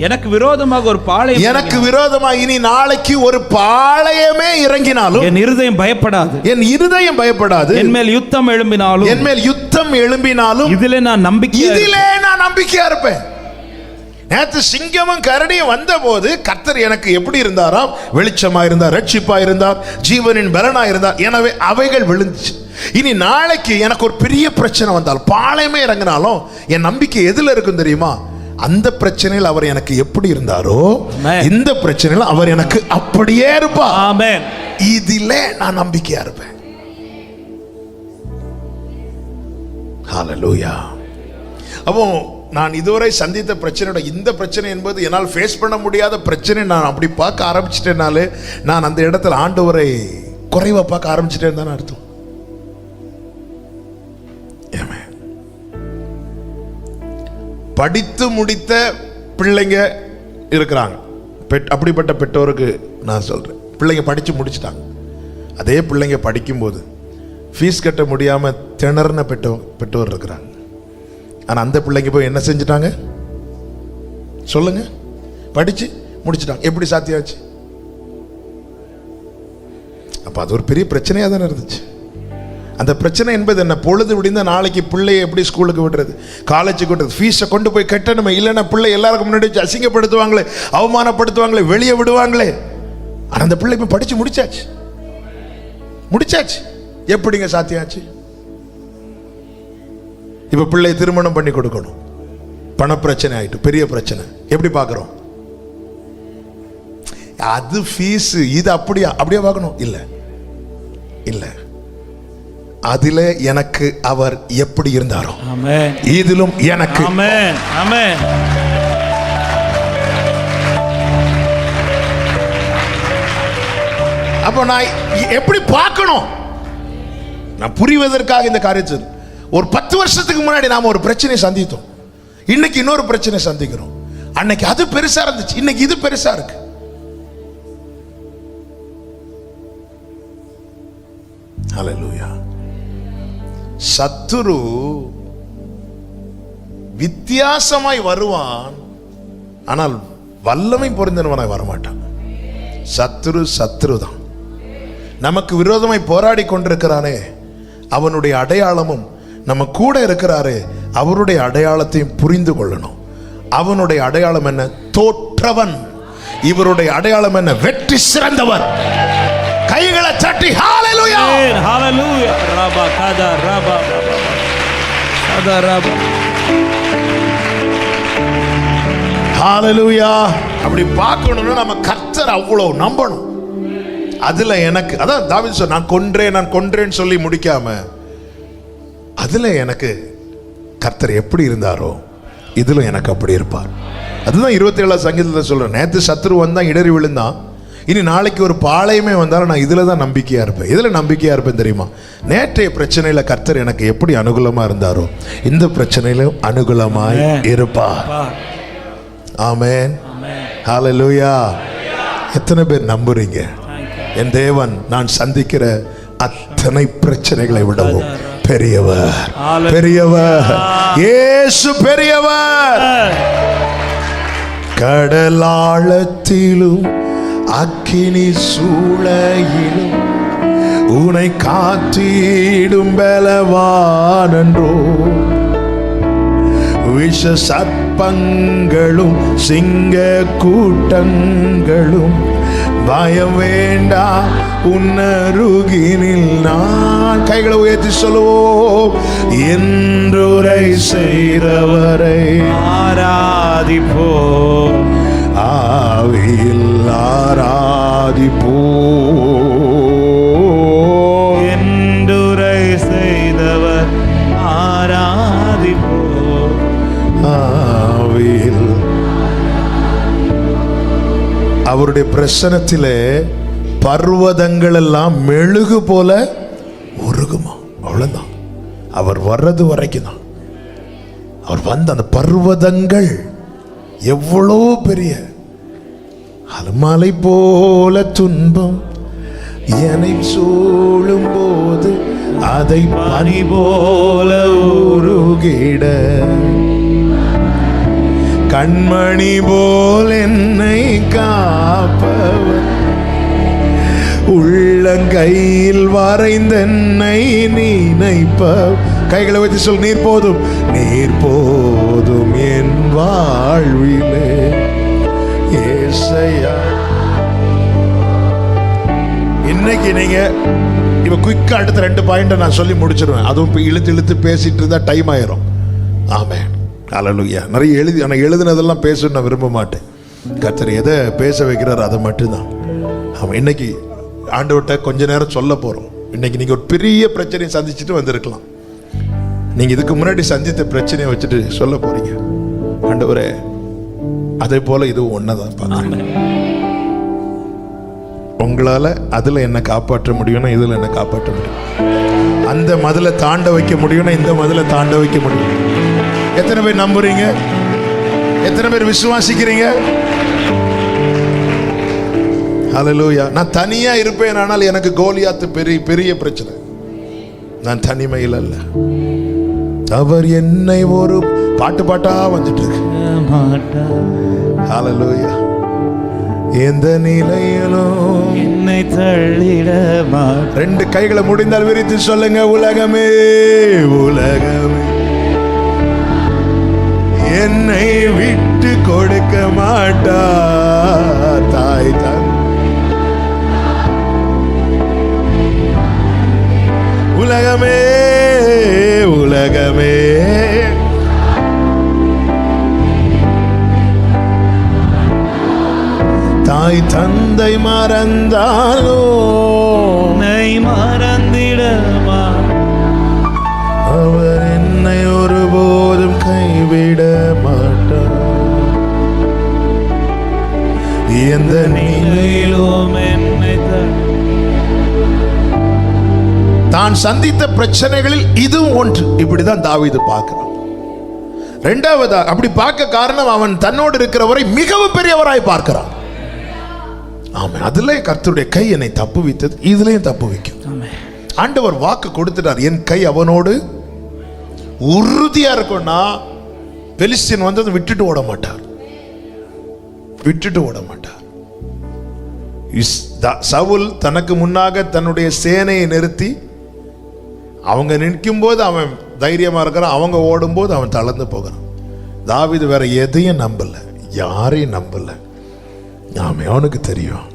எனக்கு விரோதமாக ஒரு பாளையம், எனக்கு விரோதமாக இனி நாளைக்கு ஒரு பாளையமே இறங்கினாலும் என் இருதயம் பயப்படாது, என் இருதயம் பயப்படாது. என் மேல் யுத்தம் எழும்பினாலும், என் மேல் யுத்தம் எழும்பினாலும் இதிலே நான் நம்பிக்கையா இருப்பேன். நேற்று சிங்கமும் கரடியும் வந்த போது கர்த்தர் எனக்கு எப்படி இருந்தாராம்? வெளிச்சமா இருந்தார், ரட்சிப்பா இருந்தார், ஜீவனின் பலனா இருந்தார். எனவே அவைகள் விழுந்துச்சு. இனி நாளைக்கு எனக்கு ஒரு பெரிய பிரச்சனை வந்தால், பாளையமே இறங்கினாலும் என் நம்பிக்கை எதுல இருக்கும் தெரியுமா? அந்த பிரச்சனையில் அவர் எனக்கு எப்படி இருந்தாரோ இந்த பிரச்சனையில் அவர் எனக்கு அப்படியே இருப்பார். ஆமென். இதிலே நான் நம்பிக்கையா இருப்பேன். ஹல்லேலூயா. அப்போ நான் இதுவரை சந்தித்த பிரச்சனையோட இந்த பிரச்சனை என்பது என்னால் ஃபேஸ் பண்ண முடியாத பிரச்சனை. நான் அப்படி பார்க்க ஆரம்பிச்சிட்டேனாலே நான் அந்த இடத்துல ஆண்டவரை குறைவா பார்க்க ஆரம்பிச்சிட்டேன்னு தானே அர்த்தம். படித்து முடித்த பிள்ளைங்க இருக்கிறாங்க. அப்படிப்பட்ட பெற்றோருக்கு நான் சொல்றேன், பிள்ளைங்க படிச்சு முடிச்சிட்டாங்க. அதே பிள்ளைங்க படிக்கும்போது ஃபீஸ் கட்ட முடியாம திணறின பெற்றோர் இருக்கிறாங்க. ஆனா அந்த பிள்ளைங்க போய் என்ன செஞ்சிட்டாங்க சொல்லுங்க? படிச்சு முடிச்சிட்டாங்க. எப்படி சாத்தியாச்சு? அப்ப அது ஒரு பெரிய பிரச்சனையா தானே இருந்துச்சு. அந்த பிரச்சனை என்பது என்ன? பொழுது விடிந்த நாளைக்கு பிள்ளையை எப்படி ஸ்கூலுக்கு விடுறது, காலேஜுக்கு விடுறது, ஃபீஸை கொண்டு போய் கட்டணுமே, இல்லைன்னா பிள்ளை எல்லாருக்கும் முன்னாடி அசிங்கப்படுத்துவாங்களே, அவமானப்படுத்துவாங்களே, வெளியே விடுவாங்களே. ஆனால் அந்த பிள்ளை இப்போ படிச்சு முடிச்சாச்சு. எப்படிங்க சாத்தியாச்சு? இப்போ பிள்ளை திருமணம் பண்ணி கொடுக்கணும், பண பிரச்சனை ஆயிட்டு, பெரிய பிரச்சனை. எப்படி பார்க்குறோம்? அது ஃபீஸ், இது அப்படியே பார்க்கணும். இல்லை, அதிலே எனக்கு அவர் எப்படி இருந்தாரோ இதிலும் எனக்கு. அப்ப நான் எப்படி பார்க்கணும்? நான் புரிவதற்காக இந்த காரியத்தை, ஒரு 10 வருஷத்துக்கு முன்னாடி நாம ஒரு பிரச்சனை சந்தித்தோம், இன்னைக்கு இன்னொரு பிரச்சனை சந்திக்கிறோம். அன்னைக்கு அது பெருசா இருந்துச்சு, இன்னைக்கு இது பெருசா இருக்கு. ஹல்லேலூயா. சத்துரு வித்தியாசமாய் வருவான், ஆனால் வல்லமை பொருந்தினவனாய் வரமாட்டான். சத்துரு தான். நமக்கு விரோதமாய் போராடி கொண்டிருக்கிறானே, அவனுடைய அடையாளமும் நம்ம கூட இருக்கிறாரே, அவருடைய அடையாளத்தையும் புரிந்து கொள்ளணும். அவனுடைய அடையாளம் என்ன? தோற்றவன். இவருடைய அடையாளம் என்ன? வெற்றி சிறந்தவர். கைகளை தட்டி ஹalleluya, ஹalleluya. ரபா கதா ரபா கதா ரபா, ஹalleluya. அப்படி பார்க்கணும்னா நம்ம கர்த்தர் அவ்வளவு நம்பணும். அதுல எனக்கு அதான் தாவீது சொன்னான், நான் கொன்றேன்னு சொல்லி முடிக்காம, அதுல எனக்கு கர்த்தர் எப்படி இருந்தாரோ இதுல எனக்கு அப்படி இருப்பார். அதுதான் 27 சங்கீதத்தில் சொல்றேன். நேற்று சத்துரு வந்தான், இடறி விழுந்தான், இனி நாளைக்கு ஒரு பாளையமே வந்தாலும் நான் இதுல தான் நம்பிக்கையா இருப்பேன். இதுல நம்பிக்கையா இருப்பேன் தெரியுமா? நேற்றைய பிரச்சனையில கர்த்தர் எனக்கு எப்படி அனுகூலமா இருந்தாரோ இந்த பிரச்சனையிலும் அனுகூலமாய் இருப்பார். ஆமென், ஹல்லேலூயா. எத்தனை பேர் நம்புறீங்க? என் தேவன் நான் சந்திக்கிற அத்தனை பிரச்சனைகளை விடவும் பெரியவர், பெரியவர். இயேசு பெரியவர். கடலாழத்திலும் அக்கினி சூளையிலும் உனை காத்திடும் பலவானன்றோ, விஷ சர்ப்பங்களும் சிங்க கூட்டங்களும் பயம் வேண்டாம் உன்னருகினில் நான். கைகளை உயர்த்தி சொல்லுவோம். என்றுரை செய்தவரை ஆராதிப்போம், ஆவியில் ஆராதிப்போம். என்றுரை செய்தவர் ஆராதிப்போம், ஆவியில். அவருடைய பிரசனத்திலே பர்வதங்கள் எல்லாம் மெழுகு போல உருகுமா. அவ்வளவுதான். அவர் வர்றது வரைக்கும் தான். அவர் வந்த அந்த பர்வதங்கள் எவ்வளோ பெரிய அலமலை போல துன்பம் என்னை சூழும் போது அதை பனி போல உருகிட கண்மணி போல் என்னை காப்பவர் உள்ளங்கையில் வரைந்தென்னை நினைப்ப. கைகளை வச்சு சொல். நீர் போதும், நீர் போதும் என் வாழ்விலே ஏசையா. இன்னைக்கு நீங்க இப்ப குயிக்கா அடுத்த 2 பாயிண்ட் நான் சொல்லி முடிச்சிருவேன். அதுவும் இப்ப இழுத்து இழுத்து பேசிட்டு இருந்தா டைம் ஆயிரும். ஆமென். ஹல்லேலூயா. நிறைய நான் எழுதுனதெல்லாம் பேச நான் விரும்ப மாட்டேன். கர்த்தர் எதை பேச வைக்கிறார் அதை மட்டும்தான். ஆமாம். இன்னைக்கு ஆண்டவர்கிட்ட கொஞ்ச நேரம் சொல்ல போறோம். இன்னைக்கு நீங்க ஒரு பெரிய பிரச்சனையை சந்திச்சுட்டு வந்திருக்கலாம். நீங்க இதுக்கு முன்னாடி சந்தித்த பிரச்சனையை வச்சுட்டு சொல்ல போறீங்க. ஆண்டவரே, அதே போல இதுவும் ஒன்னதான் பார்க்கிறேன். உங்களால அதுல என்ன காப்பாற்ற முடியும்னா இதுல என்ன காப்பாற்ற முடியும். அந்த மதிலை தாண்ட வைக்க முடியும்னா இந்த மதிலை தாண்ட வைக்க முடியும். எத்தனை பேர் நம்புறீங்க? எத்தனை பேர் விசுவாசிக்கிறீங்க? ஹல்லேலூயா. நான் தனியா இருப்பேன், ஆனால் எனக்கு கோலியாத்து பெரிய பெரிய பிரச்சனை. நான் தனிமையில் அல்ல. அவர் என்னை ஒரு பாட்டு பாட்டா வந்துட்டு இருக்கு. ஹல்லேலூயா. எந்த நிலையிலும் என்னை தள்ளிட மாட்டார். 2 கைகளை முடிந்தால் விரித்து சொல்லுங்க. உலகமே உலகமே என்னை விட்டு கொடுக்க மாட்டார். தாய் தான் உலகமே உலகமே தாய் தந்தை மறந்தாலோ என்னை மறந்திடமா, அவர் என்னை ஒருபோதும் கைவிட மாட்டார். எந்த நிலையிலும் என்னை தான் சந்தித்த பிரச்சனைகளில் இதுவும் ஒன்று. இப்படிதான் தாவீது பார்க்கிறான். 2வது அப்படி பார்க்க காரணம், அவன் தன்னோடு இருக்கிறவரை மிகவும் பெரியவராய் பார்க்கிறான். ஆமென். அதுல கர்த்தருடைய கை என்னை தப்புவித்தது, இதுலயும் தப்பு வைக்கும். ஆண்டவர் வாக்கு கொடுத்துட்டார். என் கை அவனோடு உறுதியா இருக்கும்னா பெலிஸ்தீன் வந்தது விட்டுட்டு ஓட மாட்டார். விட்டுட்டு ஓட மாட்டார். சவுல் தனக்கு முன்னாக தன்னுடைய சேனையை நிறுத்தி அவங்க நிற்கும் போது அவன் தைரியமா இருக்கிறான். அவங்க ஓடும்போது அவன் தளர்ந்து போகிறான். தாவீது வேற எதையும் நம்பல, யாரையும் நம்பல. அவனுக்கு தெரியும்,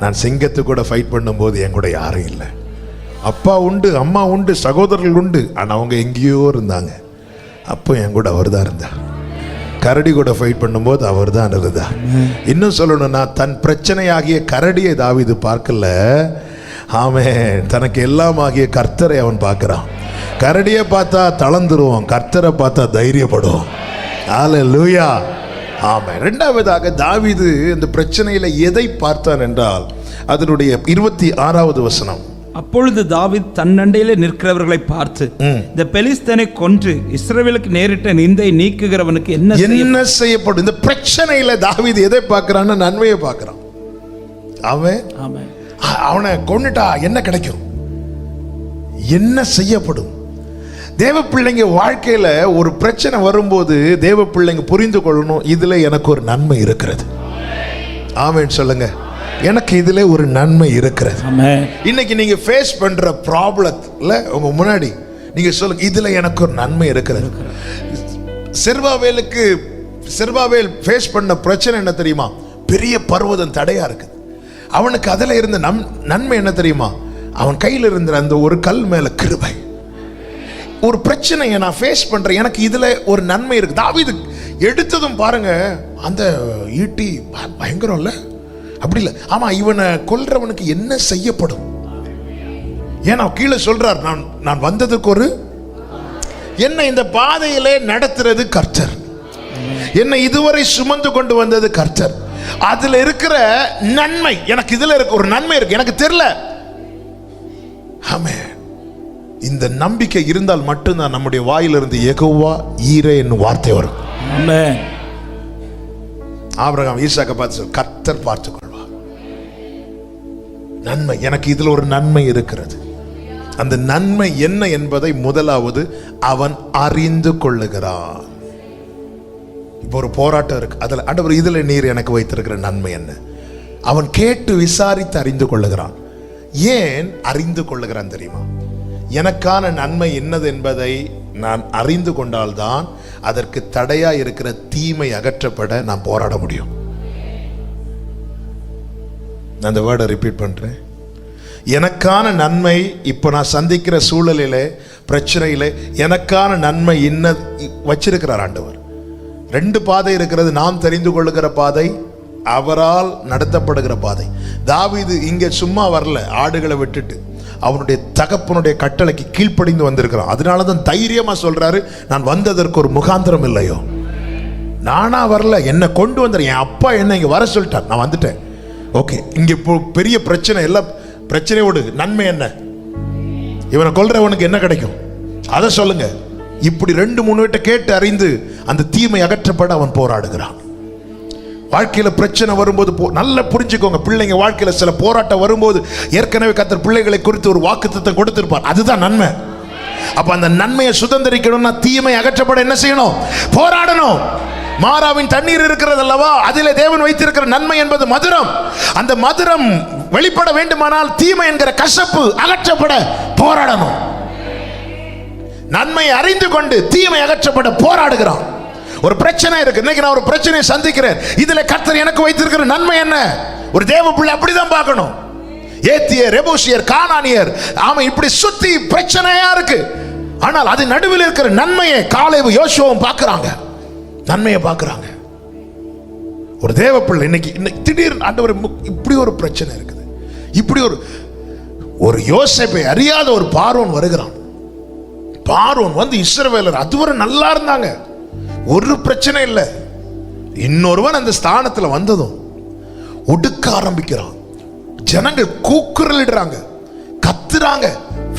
நான் சிங்கத்து கூட ஃபைட் பண்ணும்போது என் கூட யாரும் இல்லை. அப்பா உண்டு, அம்மா உண்டு, சகோதரர்கள் உண்டு, ஆனால் அவங்க எங்கேயோ இருந்தாங்க. அப்போ என் கூட அவர் தான் இருந்தார். கரடி கூட ஃபைட் பண்ணும்போது அவர் தான் இருந்தார். இன்னும் சொல்லணும்னா, தன் பிரச்சனையாகிய கரடியை தாவீது பார்க்கல. ஆமென். தனக்கு எல்லாம் ஆகிய கர்த்தரை அவன் பார்க்கிறான். கரடியை பார்த்தா தளர்ந்துருவான், கர்த்தரை பார்த்தா தைரியப்படுவான். ஹல்லேலூயா. ஆமென். 2வதாக தாவீது இந்த பிரச்சனையில எதை பார்த்தான் என்றால், அதனுடைய 26வது வசனம். அப்பொழுது தாவீது தன்னண்டையிலே நிற்கிறவர்களை பார்த்து, இந்த பெலிஸ்தனை கொன்று இஸ்ரவேலுக்கு நேரிட்ட நிந்தை நீக்குகிறவனுக்கு என்ன செய்யப்படும். இந்த பிரச்சனையில தாவீது எதை பார்க்கிறான்னு, நன்மையை பார்க்கிறான். அவனை கொன்னுட்டா என்ன கிடைக்கும், என்ன செய்யப்படும். தேவ பிள்ளைங்க வாழ்க்கையில ஒரு பிரச்சனை வரும்போது தேவ பிள்ளைங்க புரிந்து கொள்ளணும், இதுல எனக்கு ஒரு நன்மை இருக்கிறது. ஆமென் சொல்லுங்க. எனக்கு இதுல ஒரு நன்மை இருக்கிறது. இன்னைக்கு நீங்க ஃபேஸ் பண்ற ப்ராப்ளத்துல உங்க முன்னாடி நீங்க சொல்லுங்க, இதுல எனக்கு ஒரு நன்மை இருக்கிறது. செர்பாவேல் ஃபேஸ் பண்ண பிரச்சனை என்ன தெரியுமா? பெரிய பர்வதம் தடையா இருக்கு. அவனுக்கு அதுல இருந்த நன்மை என்ன தெரியுமா? அவன் கையில் இருந்த அந்த ஒரு கல் மேல கிருபை. ஒரு பிரச்சனையை நான் ஃபேஸ் பண்றேன், எனக்கு இதுல ஒரு நன்மை இருக்கு. தாவீது எடுத்ததும் பாருங்க, அந்த ஈட்டி பயங்கரம் இல்ல? அப்படி இல்லை. ஆமா, இவனை கொல்றவனுக்கு என்ன செய்யப்படும்? ஏன்னா கீழே சொல்றார், நான் வந்ததுக்கு ஒரு என்ன இந்த பாதையிலே நடத்துறது கர்த்தர், என்னை இதுவரை சுமந்து கொண்டு வந்தது கர்த்தர். அதுல இருக்கிற நன்மை எனக்கு இதுல இருக்க ஒரு நன்மை இருக்கு, எனக்கு தெரியல. ஆமென். இந்த நம்பிக்கை இருந்தால் மட்டும்தான் நம்முடைய வாயிலிருந்து யெகோவா ஈரே என்னும் வார்த்தை வரும். ஆமென். ஆபிரகாம் ஈசாக்கை பார்த்து சொல், கர்த்தர் பார்த்துக் கொள்வார். நன்மை எனக்கு இதுல ஒரு நன்மை இருக்கிறது. அந்த நன்மை என்ன என்பதை முதலாவது அவன் அறிந்து கொள்ளுகிறான். இப்போ ஒரு போராட்டம் இருக்கு, அதுல ஆண்டவர் இதுல நீர் எனக்கு வைத்திருக்கிற நன்மை என்ன? அவன் கேட்டு விசாரித்து அறிந்து கொள்ளுகிறான். ஏன் அறிந்து கொள்ளுகிறான் தெரியுமா? எனக்கான நன்மை என்னது என்பதை நான் அறிந்து கொண்டால்தான் அதற்கு தடையா இருக்கிற தீமை அகற்றப்பட நான் போராட முடியும். நான் அந்த வேர்டை ரிப்பீட் பண்றேன். எனக்கான நன்மை, இப்போ நான் சந்திக்கிற சூழலிலே பிரச்சனையிலே எனக்கான நன்மை என்ன வச்சிருக்கிறார் ஆண்டவர். ரெண்டு பாதை இருக்கிறது. நாம் தெரிந்து கொள்ளுகிற பாதை, அவரால் நடத்தப்படுகிற பாதை. தாவீது இங்கே சும்மா வரல, ஆடுகளை விட்டுட்டு அவனுடைய தகப்பனுடைய கட்டளைக்கு கீழ்ப்படிந்து வந்திருக்கிறான். அதனாலதான் தைரியமா சொல்றாரு, நான் வந்ததற்கு ஒரு முகாந்திரம் இல்லையோ, நானா வரல, என்னை கொண்டு வந்தேன், என் அப்பா என்ன இங்க வர சொல்லிட்டார், நான் வந்துட்டேன். ஓகே, இங்க இப்போ பெரிய பிரச்சனை, எல்லாம் பிரச்சனையோடு நன்மை என்ன? இவனை கொல்றவனுக்கு என்ன கிடைக்கும் அதை சொல்லுங்க. இப்படி 2-3 வீட்டை கேட்டு அறிந்து அந்த தீமை அகற்றப்பட அவன் போராடுகிறான். வாழ்க்கையில பிரச்சனை வரும்போது நல்லா புரிஞ்சுக்கோங்க, பிள்ளைங்க வாழ்க்கையில சில போராட்டம் வரும்போது ஏற்கனவே கர்த்தர் பிள்ளைகளை குறித்து ஒரு வாக்குத்தத்தம் கொடுத்திருப்பார். அதுதான் நன்மை. அப்ப அந்த நன்மையை சுதந்திரிக்கணும்னா தீமை அகற்றப்பட என்ன செய்யணும்? போராடணும். மாறாவின் தண்ணீர் இருக்கிறது அல்லவா, அதிலே தேவன் வைத்திருக்கிற நன்மை என்பது மதுரம். அந்த மதுரம் வெளிப்பட வேண்டுமானால் தீமை என்கிற கசப்பு அகற்றப்பட போராடணும். நன்மை அறிந்து கொண்டு தீமை அகற்றப்பட போராடுகிறான். ஒரு பிரச்சனை இருக்கு, இன்னைக்கு நான் ஒரு பிரச்சனையை சந்திக்கிறேன், இதுல கர்த்தர் எனக்கு வைத்திருக்கிற நன்மை என்ன? ஒரு தேவ பிள்ளை அப்படிதான் பார்க்கணும். ஏத்தியர், எபூசியர், கானானியர், ஆமா, இப்படி சுத்தி பிரச்சனையா இருக்கு. ஆனால் அது நடுவில் இருக்கிற நன்மையை காலேபு யோசுவாவும் பார்க்கறாங்க, நன்மையை பார்க்கறாங்க. ஒரு தேவ பிள்ளை இன்னைக்கு திடீர்னு ஆண்டவர் இப்படி ஒரு பிரச்சனை இருக்குது, இப்படி ஒரு யோசேப்பை அறியாத ஒரு பார்வோன் வருகிறான். பார்வோன் வந்து இஸ்ரவேலர் அதுவரை நல்லா இருந்தாங்க, ஒரு பிரச்சனை இல்லை. இன்னொருவன் அந்த ஸ்தானத்தில் வந்ததும் ஒடுக்க ஆரம்பிக்கிறான். ஜனங்கள் கூக்குரலிடுறாங்க, கத்துறாங்க,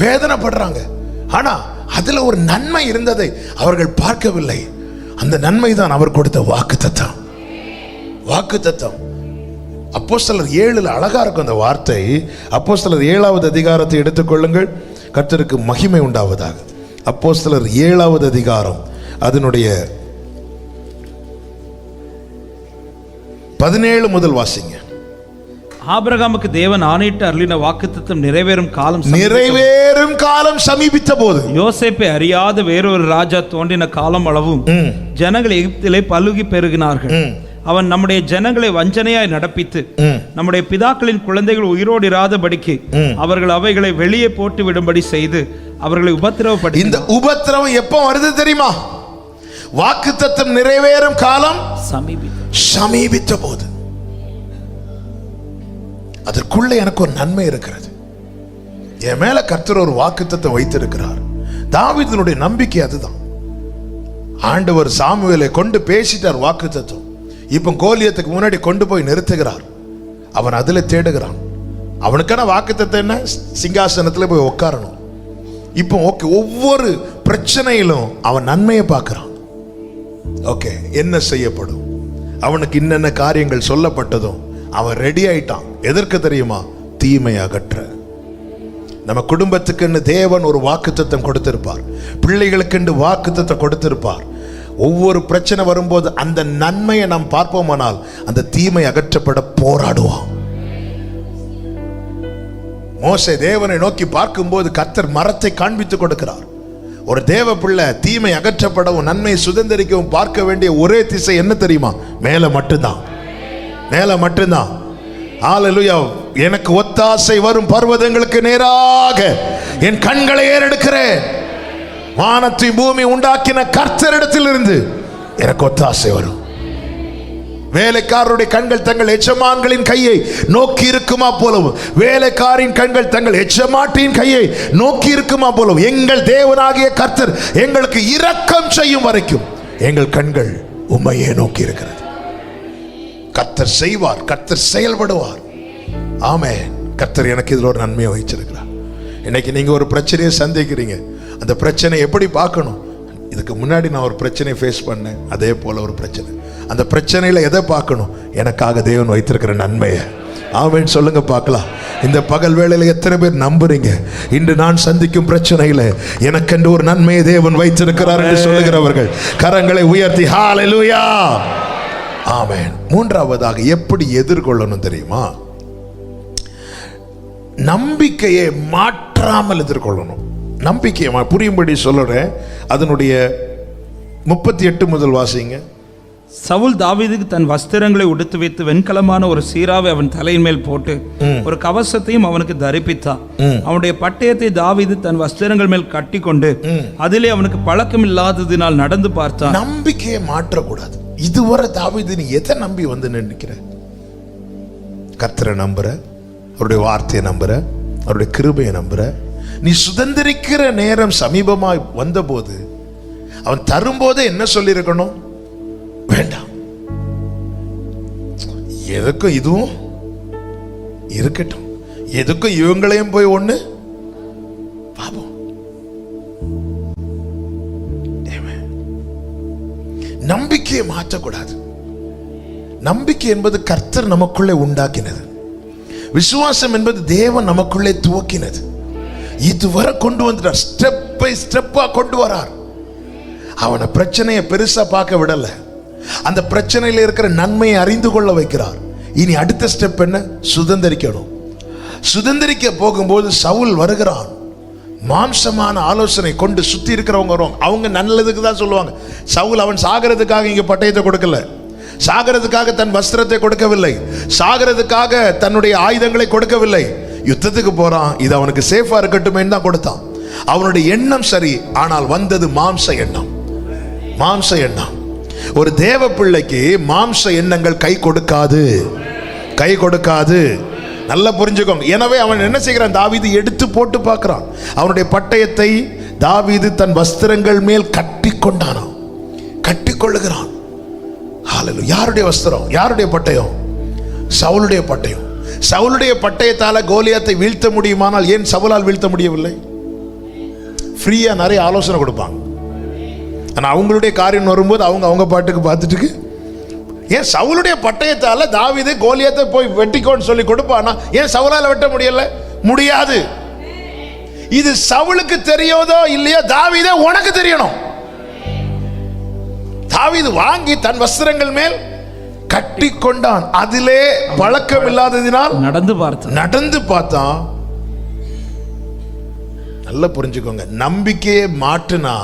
வேதனைப்படுறாங்க. ஆனா அதுல ஒரு நன்மை இருந்ததை அவர்கள் பார்க்கவில்லை. அந்த நன்மை தான் அவர் கொடுத்த வாக்குத்தத்தம். வாக்குத்தத்தம் அப்போஸ்தலர் 7 அழகா இருக்கும் அந்த வார்த்தை. அப்போஸ்தலர் 7வது அதிகாரத்தை எடுத்துக்கொள்ளுங்கள், கர்த்தருக்கு மகிமை உண்டாவதாக. அப்போஸ்தலர் 7வது அதிகாரம் அதனுடைய 17 முதல் வாசிங்க. ஆபிரகாமுக்கு தேவன் ஆணையிட்டு அருளின வாக்குத்தத்தம் நிறைவேறும் காலம் சமீபித்த போது யோசேப்பை அறியாத வேறொரு ராஜா தோன்றின காலம் அளவும் ஜனங்கள் எகிப்திலே பலுகி பெருகினார்கள். அவன் நம்முடைய ஜனங்களை வஞ்சனையாய் நடப்பித்து நம்முடைய பிதாக்களின் குழந்தைகள் உயிரோடு இராதபடிக்கு அவர்கள் அவைகளை வெளியே போட்டு விடும்படி செய்து அவர்களை உபத்திரவப்படி. இந்த உபத்திரவம் எப்போ வருது தெரியுமா? வாக்குத்தத்தம் நிறைவேறும் காலம் சமீபித்த போது. அதற்குள்ள எனக்கு ஒரு நன்மை இருக்கிறது. என் மேல கர்த்தர் ஒரு வாக்குத்தத்தம் வைத்திருக்கிறார். தாவீதினுடைய நம்பிக்கை அதுதான். ஆண்டவர் சாமுவேலை கொண்டு பேசிட்டார் வாக்குத்தத்தம். இப்ப கோலியத்துக்கு முன்னாடி கொண்டு போய் நிறுத்துகிறார். அவன் அதுல தேடுகிறான். அவனுக்கான வாக்குத்தத்தம் என்ன? சிங்காசனத்துல போய் உட்காரணும். இப்போ ஓகே, ஒவ்வொரு பிரச்சனையிலும் அவன் நன்மையை பார்க்கிறான். ஓகே, என்ன செய்யப்படும், அவனுக்கு இன்னென்ன காரியங்கள் சொல்லப்பட்டதும் அவன் ரெடி ஆயிட்டான். எதற்கு தெரியுமா? தீமை அகற்ற. நம்ம குடும்பத்துக்குன்னு தேவன் ஒரு வாக்குத்தத்தம் கொடுத்திருப்பார், பிள்ளைகளுக்கு வாக்குத்தத்தம் கொடுத்திருப்பார். ஒவ்வொரு பிரச்சனை வரும்போது அந்த நன்மையை நாம் பார்ப்போமானால் அந்த தீமை அகற்றப்பட போராடுவோம். மோசே தேவனை நோக்கி பார்க்கும்போது கர்த்தர் மரத்தை காண்பித்து கொடுக்கிறார். ஒரு தேவ பிள்ளை தீமை அகற்றப்படவும் நன்மை சுதந்திரிக்கவும் பார்க்க வேண்டிய ஒரே திசை என்ன தெரியுமா? மேல மட்டும்தான், மேல மட்டும்தான். ஹல்லேலூயா. எனக்கு ஒத்தாசை வரும் பர்வதங்களுக்கு நேராக என் கண்களை ஏறெடுக்கிறேன். வானத்தை பூமி உண்டாக்கின கர்த்தரிடத்தில் இருந்து எனக்கு ஒத்தாசை வரும். வேலைக்காரருடைய கண்கள் தங்கள் எஜமான்களின் கையை நோக்கி இருக்குமா போலவும், வேலைக்காரின் கண்கள் தங்கள் எஜமாட்டின் கையை நோக்கி இருக்குமா போலவும், எங்கள் தேவனாகிய கர்த்தர் எங்களுக்கு இரக்கம் செய்யும் வரைக்கும் எங்கள் கண்கள் உம்மையே நோக்கி இருக்கிறது. கர்த்தர் செய்வார், கர்த்தர் செயல்படுவார். ஆமென். கர்த்தர் எனக்கு இதில் ஒரு நன்மையை வச்சிருக்கிறார். இன்னைக்கு நீங்க ஒரு பிரச்சனையை சந்திக்கிறீங்க. அந்த பிரச்சனை எப்படி பார்க்கணும்? இதுக்கு முன்னாடி நான் ஒரு பிரச்சனையை ஃபேஸ் பண்ணேன், அதே போல ஒரு பிரச்சனை. அந்த பிரச்சனையில எதை பார்க்கணும்? எனக்காக தேவன் வைத்திருக்கிற நன்மையை. ஆமென் சொல்லுங்க பார்க்கலாம். இந்த பகல் வேளையில எத்தனை பேர் நம்புறீங்க இன்று நான் சந்திக்கும் பிரச்சனையில எனக்கென்று ஒரு நன்மையை தேவன் வைத்திருக்கிறார் என்று சொல்லுகிறவர்கள் கரங்களை உயர்த்தி ஹல்லேலூயா. ஆமென். மூன்றாவதாக எப்படி எதிர்கொள்ளணும் தெரியுமா? நம்பிக்கையை மாற்றாமல் எதிர்கொள்ளணும். நம்பிக்கையை புரியும்படி சொல்றேன். அதனுடைய 38 முதல் வாசிங்க. சவுல் தாவீதுக்கு தன் வஸ்திரங்களை உடுத்து வைத்து வெண்கலமான ஒரு சீராவை அவன் தலையின் மேல் போட்டு ஒரு கவசத்தையும் அவனுக்கு தரிப்பித்தான். அவனுடைய பட்டயத்தை தாவீது தன் வஸ்திரங்கள் மேல் கட்டி கொண்டு அதிலே அவனுக்கு பழக்கம் இல்லாததினால் நடந்து பார்த்தான். நம்பிக்கையை மாற்றக்கூடாது. இதுவரை தாவீது நீ எதை நம்பி வந்து நிற்கிற? கர்த்தரை நம்புற, அவருடைய வார்த்தையை நம்புற, அவருடைய கிருபையை நம்புற. நீ சுதந்திரிக்கிற நேரம் சமீபமாய் வந்தபோது அவன் தரும்போதே என்ன சொல்லியிருக்கணும்? வேண்டாம், எதுக்கும் இதுவும் இருக்கட்டும், எதுக்கும் இவங்களையும் போய் ஒண்ணு பாப்போம். நம்பிக்கையை மாற்றக்கூடாது. நம்பிக்கை என்பது கர்த்தர் நமக்குள்ளே உண்டாக்கினது. விசுவாசம் என்பது தேவன் நமக்குள்ளே துவக்கினது. இதுவரை கொண்டு வந்துட்டார், ஸ்டெப் பை ஸ்டெப்பா கொண்டு வரார். அவனை பிரச்சனையை பெருசா பார்க்க விடல, அந்த பிரச்சனையில இருக்கிற நன்மையை அறிந்து கொள்ள வைக்கிறார். இனி அடுத்த ஸ்டெப் என்ன? சுதந்திரிக்கணும். சுதந்திரிக்க போகும்போது சவுல் வருகிறான். மாம்சமான ஆலோசனை கொண்டு சுத்தி இருக்கிறவங்க வருவாங்க. அவங்க நல்லதுக்கு தான் சொல்லுவாங்க. சவுல் அவன் சாகிறதுக்காக இங்க பட்டயத்தை கொடுக்கல, சாகிறதுக்காக தன் வஸ்திரத்தை கொடுக்கவில்லை, சாகிறதுக்காக தன்னுடைய ஆயுதங்களை கொடுக்கவில்லை. யுத்தத்துக்கு போறான், இது அவனுக்கு சேஃபா இருக்கட்டுமே தான் கொடுத்தான். அவனுடைய எண்ணம் சரி, ஆனால் வந்தது மாம்ச எண்ணம். மாம்ச எண்ணம். ஒரு தேவ பிள்ளைக்கு மாம்ச எண்ணங்கள் கை கொடுக்காது, கை கொடுக்காது. நல்லா புரிஞ்சுக்கோங்க. எனவே அவன் என்ன செய்கிறான்? தாவீது எடுத்து போட்டு பார்க்கிறான். அவனுடைய பட்டயத்தை தாவீது தன் வஸ்திரங்கள் மேல் கட்டி கொண்டானான், கட்டி கொள்ளுகிறான். ஹல்லேலூயா. யாருடைய வஸ்திரம்? யாருடைய பட்டயம்? சவுலுடைய பட்டயம். சவுலுடைய பட்டயத்தால கோலியாத்தை வீழ்த்த முடியுமானால் ஏன் சவுலால் வீழ்த்த முடியவில்லை? ஃப்ரீயா நிறைய ஆலோசனை கொடுப்பாங்க. ஆனா அவங்களுடைய காரியம் வரும்போது அவங்க பாட்டுக்கு பார்த்துட்டு, ஏன் சவுலுடைய பட்டயத்தால தாவீது கோலியாத்தை போய் வெட்டிக்கோன்னு சொல்லி கொடுப்பானா ஏன் சவுலால வெட்ட முடியல? முடியாது. இது சவுலுக்கு தெரியாதோ இல்லையோ, தாவீதே உனக்கு தெரியணும். தாவீது வாங்கி தன் வஸ்திரங்கள் மேல் கட்டி கொண்டான். அதிலே பழக்கம் இல்லாததினால் நடந்து பார்த்தான். நல்லா புரிஞ்சுக்கோங்க. நம்பிக்கையை மாற்றினா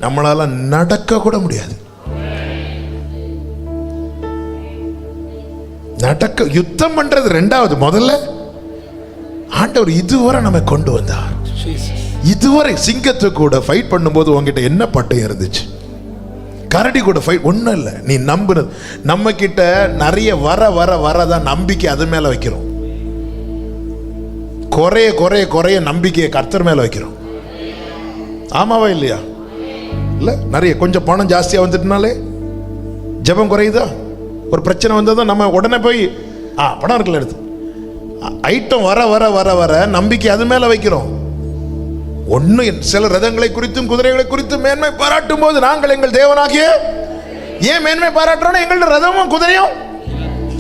நம்மளால நடக்க கூட முடியாது. நடக்க யுத்தம் பண்றது ரெண்டாவது, முதல்ல ஆண்டவர் இதுவரை நம்ம கொண்டு வந்தார். இதுவரை சிங்கத்தை கூட ஃபைட் பண்ணும்போது உங்ககிட்ட என்ன பட்டயம் இருந்துச்சு? கரடி கூட ஃபைட் ஒன்றும் இல்லை. நீ நம்புறது. நம்ம கிட்ட நிறைய வர வர வரதான் நம்பிக்கை அது மேல வைக்கிறோம். குறைய குறைய குறைய நம்பிக்கையை கர்த்தர் மேல வைக்கிறோம். ஆமாவா இல்லையா? இல்ல, நிறைய கொஞ்சம் பணம் ஜாஸ்தியா வந்துட்டுனாலே ஜெபம் குறையுதா? ஒரு பிரச்சனை வந்ததும் நம்ம உடனே போய் பணம் இருக்குல்ல எடுத்து ஐட்டம் வர வர வர வர நம்பிக்கை அது மேல வைக்கிறோம். ஒண்ணு சில ரதங்களை குறித்தும் குதிரைகளை குறித்தும் மேன்மை பாராட்டும் போது நாங்கள் எங்கள் தேவனாகிய ஏன் மேன்மை பாராட்டுறோம்? எங்களோட ரதமும் குதிரையும்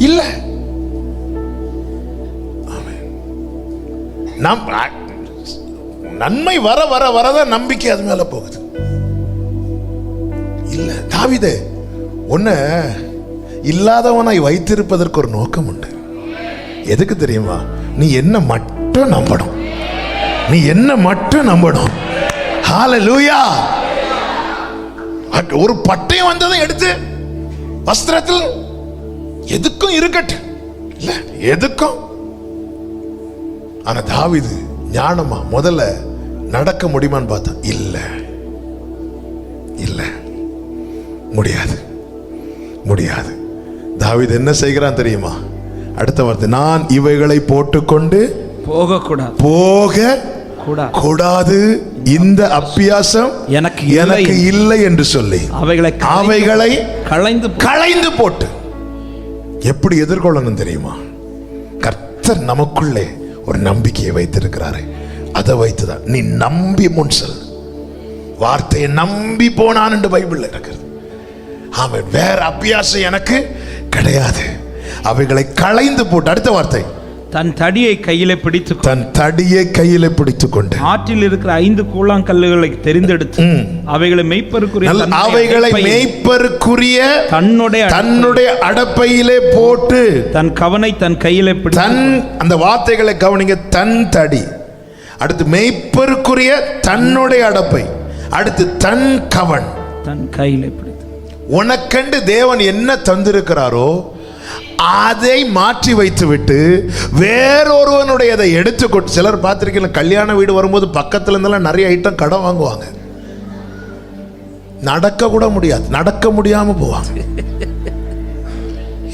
இல்ல. நன்மை வர வர வரதான் நம்பிக்கை அது மேல போகுது. இல்ல, தாவீதே ஒண்ணு இல்லாதவனாய் வைத்திருப்பதற்கு ஒரு நோக்கம் உண்டு. எதுக்கு தெரியுமா? நீ என்ன மட்டும் நம்பணும், நீ என்ன மட்டும் நம்பணும். ஹalleluya. ஒரு பட்டயம் வந்ததை எடுத்து வஸ்திரத்தில் எதுக்கும் இருக்கட்டு இல்ல, எதுக்கும். ஆனா தாவீது ஞானமா முதல்ல நடக்க முடியுமான்னு பார்த்தா இல்ல, இல்ல, முடியாது, முடியாது. தாவீது என்ன செய்கிறான் தெரியுமா? அடுத்த வார்த்தை, நான் இவைகளை போட்டுக்கொண்டு போக கூடாது, இந்த அப்பியாசம் எனக்கு இல்லை என்று சொல்லி அவைகளை களைந்து போட்டு. எப்படி எதிர்கொள்ளணும் தெரியுமா? கர்த்தர் நமக்குள்ளே ஒரு நம்பிக்கையை வைத்திருக்கிறாரே, அதை வைத்துதான் நீ நம்பி முன் செல். வார்த்தையை நம்பி போனான் என்று பைபிள்ல இருக்கிறது. ஆமென். வேற அபியாசம் எனக்கு கிடையாது. அவைகளை களைந்து போட்டு. அடுத்த வார்த்தை, தன் தடியை கையிலே பிடித்துக் கொண்டு ஆற்றில் இருக்கிற 5 கூழாங்கல்லுகளை தெரிந்தெடுத்து அவைகளை மேய்ப்பருக்குரிய தன்னுடைய அடப்பையிலே போட்டு தன் கவனை தன் கையிலே பிடித்து. அந்த வார்த்தைகளை கவனிங்க. தன் தடி, அடுத்து மேய்ப்பருக்குரிய தன்னுடைய அடப்பை, அடுத்து தன் கவன் தன் கையிலே பிடித்து. உனக்கண்டு தேவன் என்ன தந்திருக்கிறாரோ அதை மாற்றி வைத்து விட்டு வேறொருவனுடையதை எடுத்துக்கொண்டு. சிலர் பார்த்திருக்கீங்க, கல்யாண வீடு வரும்போது பக்கத்துல இருந்தெல்லாம் நிறைய ஐட்டம் கடன் வாங்குவாங்க. நடக்க கூட முடியாது, நடக்க முடியாம போவாங்க.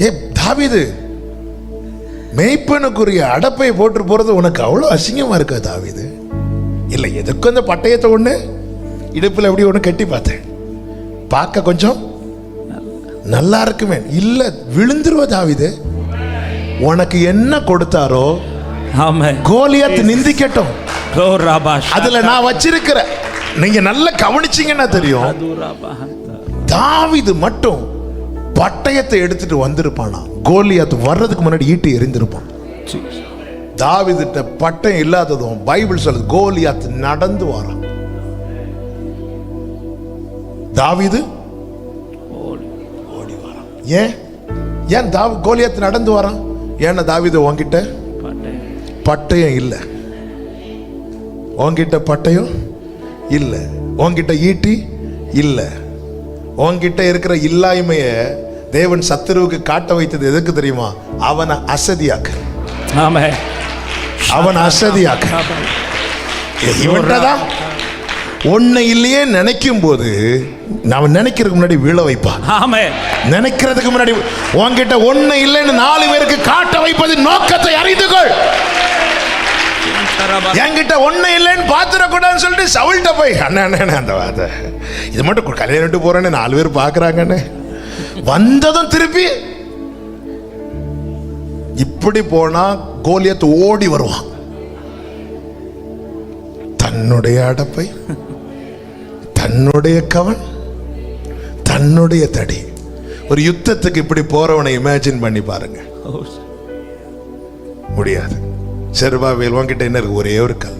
ஏ தாவீது, மேய்ப்பனுக்குரிய அடப்பை போட்டு போறது உனக்கு அவ்வளவு அசிங்கமா இருக்க தாவீது? இல்லை, எதுக்கும் அந்த பட்டயத்தை ஒண்ணு இடுப்புல எப்படி ஒண்ணு கட்டி பார்த்தேன், பார்க்க கொஞ்சம் நல்லா இருக்குமே. இல்ல, விழுந்துருவ தாவீது. உனக்கு என்ன கொடுத்தாரோ கோலியாத் நிந்திக்கட்டும். அதுல நான் வச்சிருக்கிற, நீங்க நல்லா கவனிச்சீங்கன்னா தெரியும், தாவீது மட்டும் பட்டயத்தை எடுத்துட்டு வந்திருப்பானா, கோலியாத் வர்றதுக்கு முன்னாடி ஈட்டி எறிந்திருப்பான். தாவீதுட்ட பட்டயம் இல்லாததும் பைபிள் சொல்லுது, கோலியாத் நடந்து வரான். தாவீது ஏன் கோலியாத் நடந்து வரான்? ஏன்னா தாவீது உன்கிட்ட பட்டயம் இல்ல, உன்கிட்ட பட்டயம் இல்ல, உன்கிட்ட ஈட்டி இல்ல. உன்கிட்ட இருக்கிற இல்லாய்மைய தேவன் சத்துருவுக்கு காட்ட வைத்தது எதுக்கு தெரியுமா? அவனை அசதியாக்க. அவன் அசதியாக்க. இவன்தான் ஒன்னை இல்லையே நினைக்கும் போது நான் நினைக்கிறதுக்கு முன்னாடி விழ வைப்பான். நினைக்கிறதுக்கு முன்னாடி உன்கிட்ட ஒண்ணு இல்லைன்னு 4 பேருக்கு காட்ட வைப்பது நோக்கத்தை அறிந்துகொள். என்கிட்ட ஒண்ணு இல்லைன்னு பாத்துடக்கூடாதுன்னு சொல்லிட்டு சவுல்ட்ட போய் அண்ணன் அந்த வார்த்தை, இது மட்டும் கல்யாணம் போறேன்னு 4 பேர் பாக்குறாங்கன்னு வந்ததும் திருப்பி இப்படி போனா கோலியாத் ஓடி வருவான். தன்னுடைய அடப்பை, தன்னுடைய கவன், தன்னுடைய தடி. ஒரு யுத்தத்துக்கு இப்படி போறவனை இமேஜின் பண்ணி பாருங்க. முடியாது. செருபாவேல், உன்கிட்ட என்ன இருக்கு? ஒரே ஒரு கல்.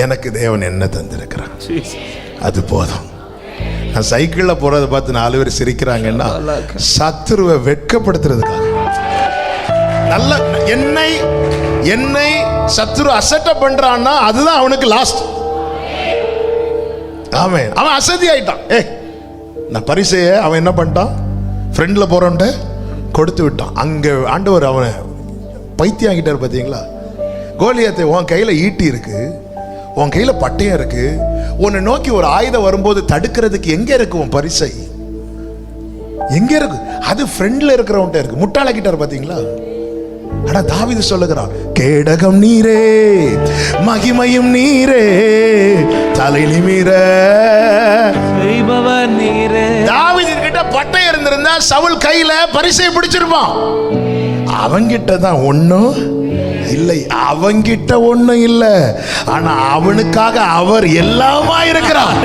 எனக்கு தேவன் என்ன தந்திருக்கிறான், அது போதும். நான் சைக்கிள்ல போறதை பார்த்து 4 பேர் சிரிக்கிறாங்கன்னா சத்துருவை வெட்கப்படுத்துறதுக்காக. நல்ல என்னை சத்துரு அசட்ட பண்றான்னா அதுதான் அவனுக்கு லாஸ்ட். ஆமென். அவன் அசதி ஆயிட்டான். நான் பரிசைய அவன் என்ன பண்ணிட்டான்? ஃப்ரெண்ட்ல போறவன்ட்ட கொடுத்து விட்டான். அங்க ஆண்டவர் அவனை பைத்தியம் ஆகிட்டார். பார்த்தீங்களா? கோலியாத்தை, உன் கையில ஈட்டி இருக்கு, உன் கையில பட்டயம் இருக்கு, உன்னை நோக்கி ஒரு ஆயுதம் வரும்போது தடுக்கிறதுக்கு எங்க இருக்கு உன் பரிசை? எங்க இருக்கு? அது ஃப்ரெண்ட்ல இருக்கிறவன்ட்ட இருக்கு. முட்டாளாக்கிட்டார். பார்த்தீங்களா? ஆனா தாவீது சொல்லுகிறான், கேடகம் நீரே, மகிமையும் நீரே, தலை நிமிர செய்பவர் நீரே. தாவீது கிட்ட பட்டயம் இருந்திருந்தா சவுல் கையில பரிசை பிடிச்சிருப்பான். அவங்கிட்ட தான் ஒண்ணும் இல்லை, அவங்கிட்ட ஒண்ணும் இல்லை. ஆனா அவனுக்காக அவர் எல்லாமா இருக்கிறார்.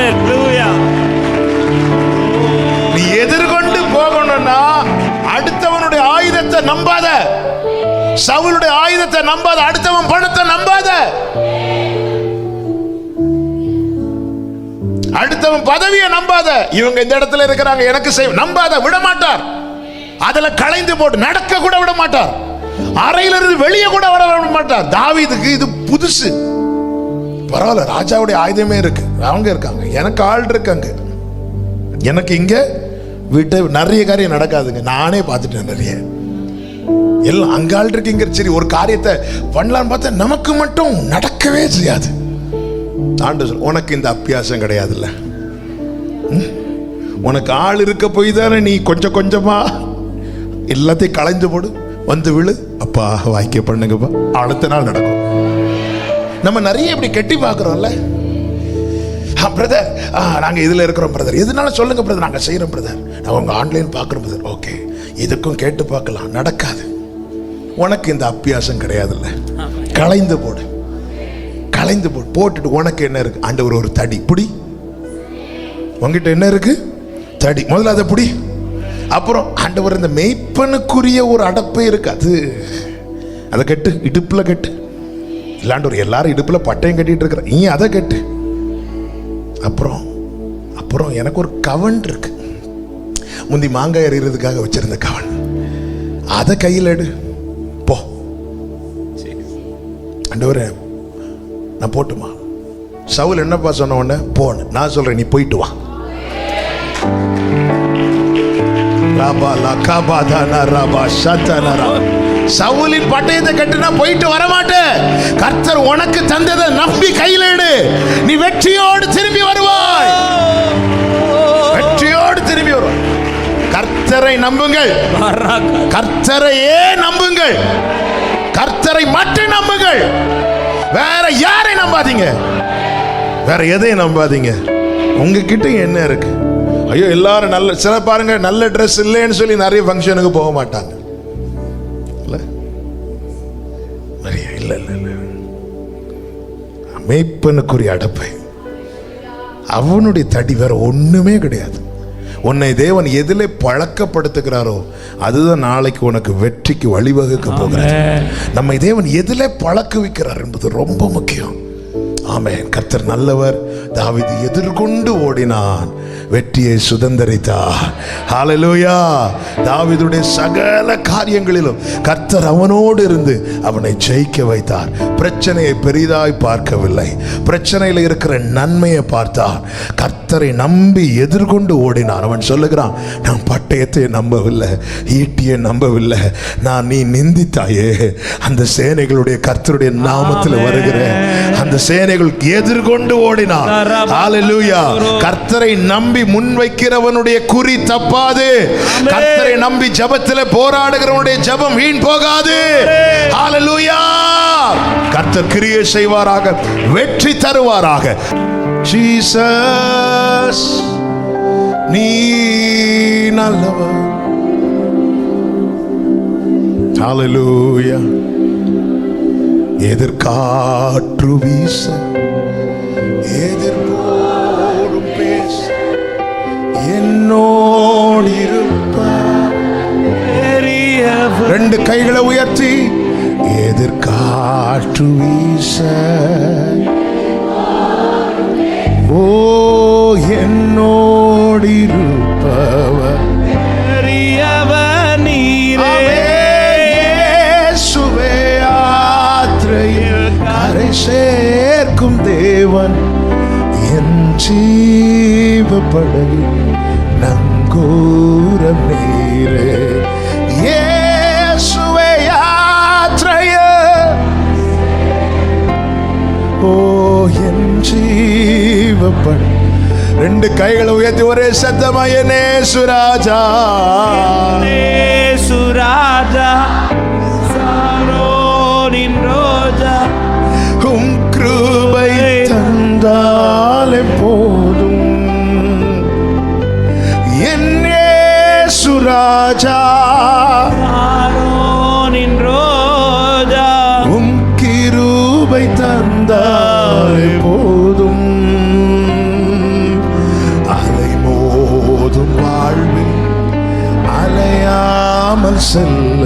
நீ எதிர்கொண்டு போகணும்னா அடுத்தவனுடைய ஆயுதத்தை நம்பாத, சவுலுடைய ஆயுதத்தை நம்பாத, அடுத்தவன் பணத்தை நம்பாத, அடுத்தவன் பதவியை நம்பாத. இவங்க இந்த இடத்துல இருக்கிறாங்க, எனக்கு நம்பாத. விட மாட்டார். அதுல களைந்து போட்டு நடக்க கூட விட மாட்டார். அறையிலிருந்து வெளியே கூட வர மாட்டார். தாவீதுக்கு இது புதுசு. பரவாயில்ல, ராஜாவுடைய ஆயுதமே இருக்கு, அவங்க இருக்காங்க, எனக்கு ஆள் இருக்காங்க. எனக்கு இங்க வீட்டை நிறைய காரியம் நடக்காதுங்க, நானே பார்த்துட்டேன் நிறைய. எல்லாம் அங்க ஆள் இருக்குங்க. சரி, ஒரு காரியத்தை பண்ணலான்னு பார்த்தா நமக்கு மட்டும் நடக்கவே செய்யாது. ஆண்டு சொல், உனக்கு இந்த அபியாசம் கிடையாதுல்ல, உனக்கு ஆள் இருக்க போய் தானே நீ கொஞ்சம் கொஞ்சமா எல்லாத்தையும் களைஞ்சு போடு, வந்து விழு, அப்பா வாய்க்க பண்ணுங்கப்பா, அடுத்த நாள் நடக்கும். நம்ம நிறைய இப்படி கெட்டி பார்க்குறோம்ல. பிரதர், நாங்க இதுல இருக்கிறோம் பிரதர், எதுனாலும் சொல்லுங்க பிரதர், நாங்க செய்யறோம் பிரதர், நான் உங்க ஆன்லைன் பார்க்குறோம் பிரதர். ஓகே, இதுக்கும் கேட்டு பார்க்கலாம், நடக்காது. உனக்கு இந்த அபியாசம் கிடையாதுல்ல, களைந்து போடு, களைந்து போடு. போட்டுட்டு உனக்கு என்ன இருக்கு? ஆண்டவர் ஒரு தடி புடி. உங்ககிட்ட என்ன இருக்கு? தடி. முதல்ல அதை புடி. அப்புறம் ஆண்டவர் இந்த மெய்ப்பனுக்குரிய ஒரு அடப்பே இருக்கு, அதை கட்டு, இடுப்புல கட்டு. இல்லாண்டவர் எல்லாரும் இடுப்புல பட்டையும் கட்டிட்டு இருக்கிற, நீ அதை கட்டு. அப்புறம் எனக்கு ஒரு கவன் இருக்கு, முந்தி மாங்காய் எறிகிறதுக்காக வச்சிருந்த கவன், அதை கையில் எடு. போ ஆண்டவரே, நான் போட்டுமா? சவுல் என்னப்பா சொன்ன உடனே போன, நான் சொல்றேன் நீ போயிட்டு வா. சவுலின் பட்டயத்தை கட்டுனா போயிட்டு வரமாட்டேன். கர்த்தர் உனக்கு தந்ததை நம்பி கையில் எடு, நீ வெற்றியோடு திரும்பி வருவாய், வெற்றியோடு திரும்பி வருவாய். கர்த்தரை நம்புங்கள், கர்த்தரையே நம்புங்கள், கர்த்தரை மட்டும் நம்புங்கள். வேற யாரை நம்பாதீங்க, வேற எதையும் நம்பாதீங்க. உங்ககிட்ட என்ன இருக்கு? ஐயோ, எல்லாரும் நல்ல, சில பாருங்க நல்ல ட்ரெஸ் இல்லைன்னு சொல்லி நிறைய ஃபங்க்ஷனுக்கு போக மாட்டாங்க. இல்ல, மேய்ப்பனுக்குரிய அடப்பை, அவனுடைய தடி, வேற ஒண்ணுமே கிடையாது. உன்னை தேவன் எதிலே பழக்கப்படுத்துகிறாரோ அதுதான் நாளைக்கு உனக்கு வெற்றிக்கு வழிவகுக்க போகிறார். நம்மை தேவன் எதிலே பழக்குவிக்கிறார் என்பது ரொம்ப முக்கியம். ஆமென். கர்த்தர் நல்லவர். தாவீது எதிர்கொண்டு ஓடினான், வெற்றியை சுதந்தரித்தார். ஹல்லேலூயா. தாவீதுடைய சகல காரியங்களிலும் கர்த்தர் அவனோடு இருந்து அவனை ஜெயிக்க வைத்தார். பிரச்சனையை பெரிதாய் பார்க்கவில்லை, பிரச்சனையில் இருக்கிற நன்மையை பார்த்தார். கர்த்தரை நம்பி எதிர்கொண்டு ஓடினார். அவன் சொல்லுகிறான், நான் பட்டயத்தை நம்பவில்லை, ஈட்டியை நம்பவில்லை, நான் நீ நிந்தித்தாயே அந்த சேனைகளுடைய கர்த்தருடைய நாமத்தில் வருகிறேன், அந்த சேனைகள் எதிர்கொண்டு ஓடினார். ஹல்லேலூயா. கர்த்தரை நம்பி முன்வைக்கிறவனுடைய குறி தப்பாது. கர்த்தரை நம்பி ஜெபத்தில் போராடுகிறவனுடைய ஜெபம் வீண் போகாது. ஹல்லேலூயா. கர்த்தர் கிரியை செய்வாராக, வெற்றி தருவாராக. ஜீசஸ் நீ நல்லவர். ஹல்லேலூயா. எதிர்காற்று வீச, எதிர்போரும் பேச, என்னோடு இருப்பார். ரெண்டு கைகளை உயர்த்தி, எதிர்காற்று வீச, ஓ என்னோடு இருப்பவர் சேர்க்கும் தேவன், என் ஜீவப்படகில் நங்கூரம் நீரே. இயேசுவே யாத்ரைய, ஓ என் ஜீவப்பட. ரெண்டு கைகளை உயர்த்தி ஒரே சத்தமா, என்னே சுராஜா, சுராஜா, சாரோனின் ரோஜா, உம் கிருபை தந்தாலே போதும். என்னே சுராஜா, சாரோனின் ரோஜா, உம் கிருபை தந்தாலே போதும். அலை மோதும் வாழ்வில் அலையாமல் செல்ல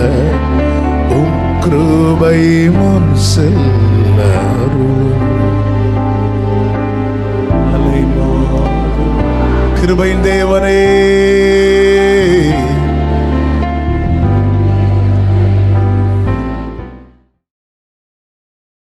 உம் கிருபை முன் செல்ல. கிருபையின் தேவனே,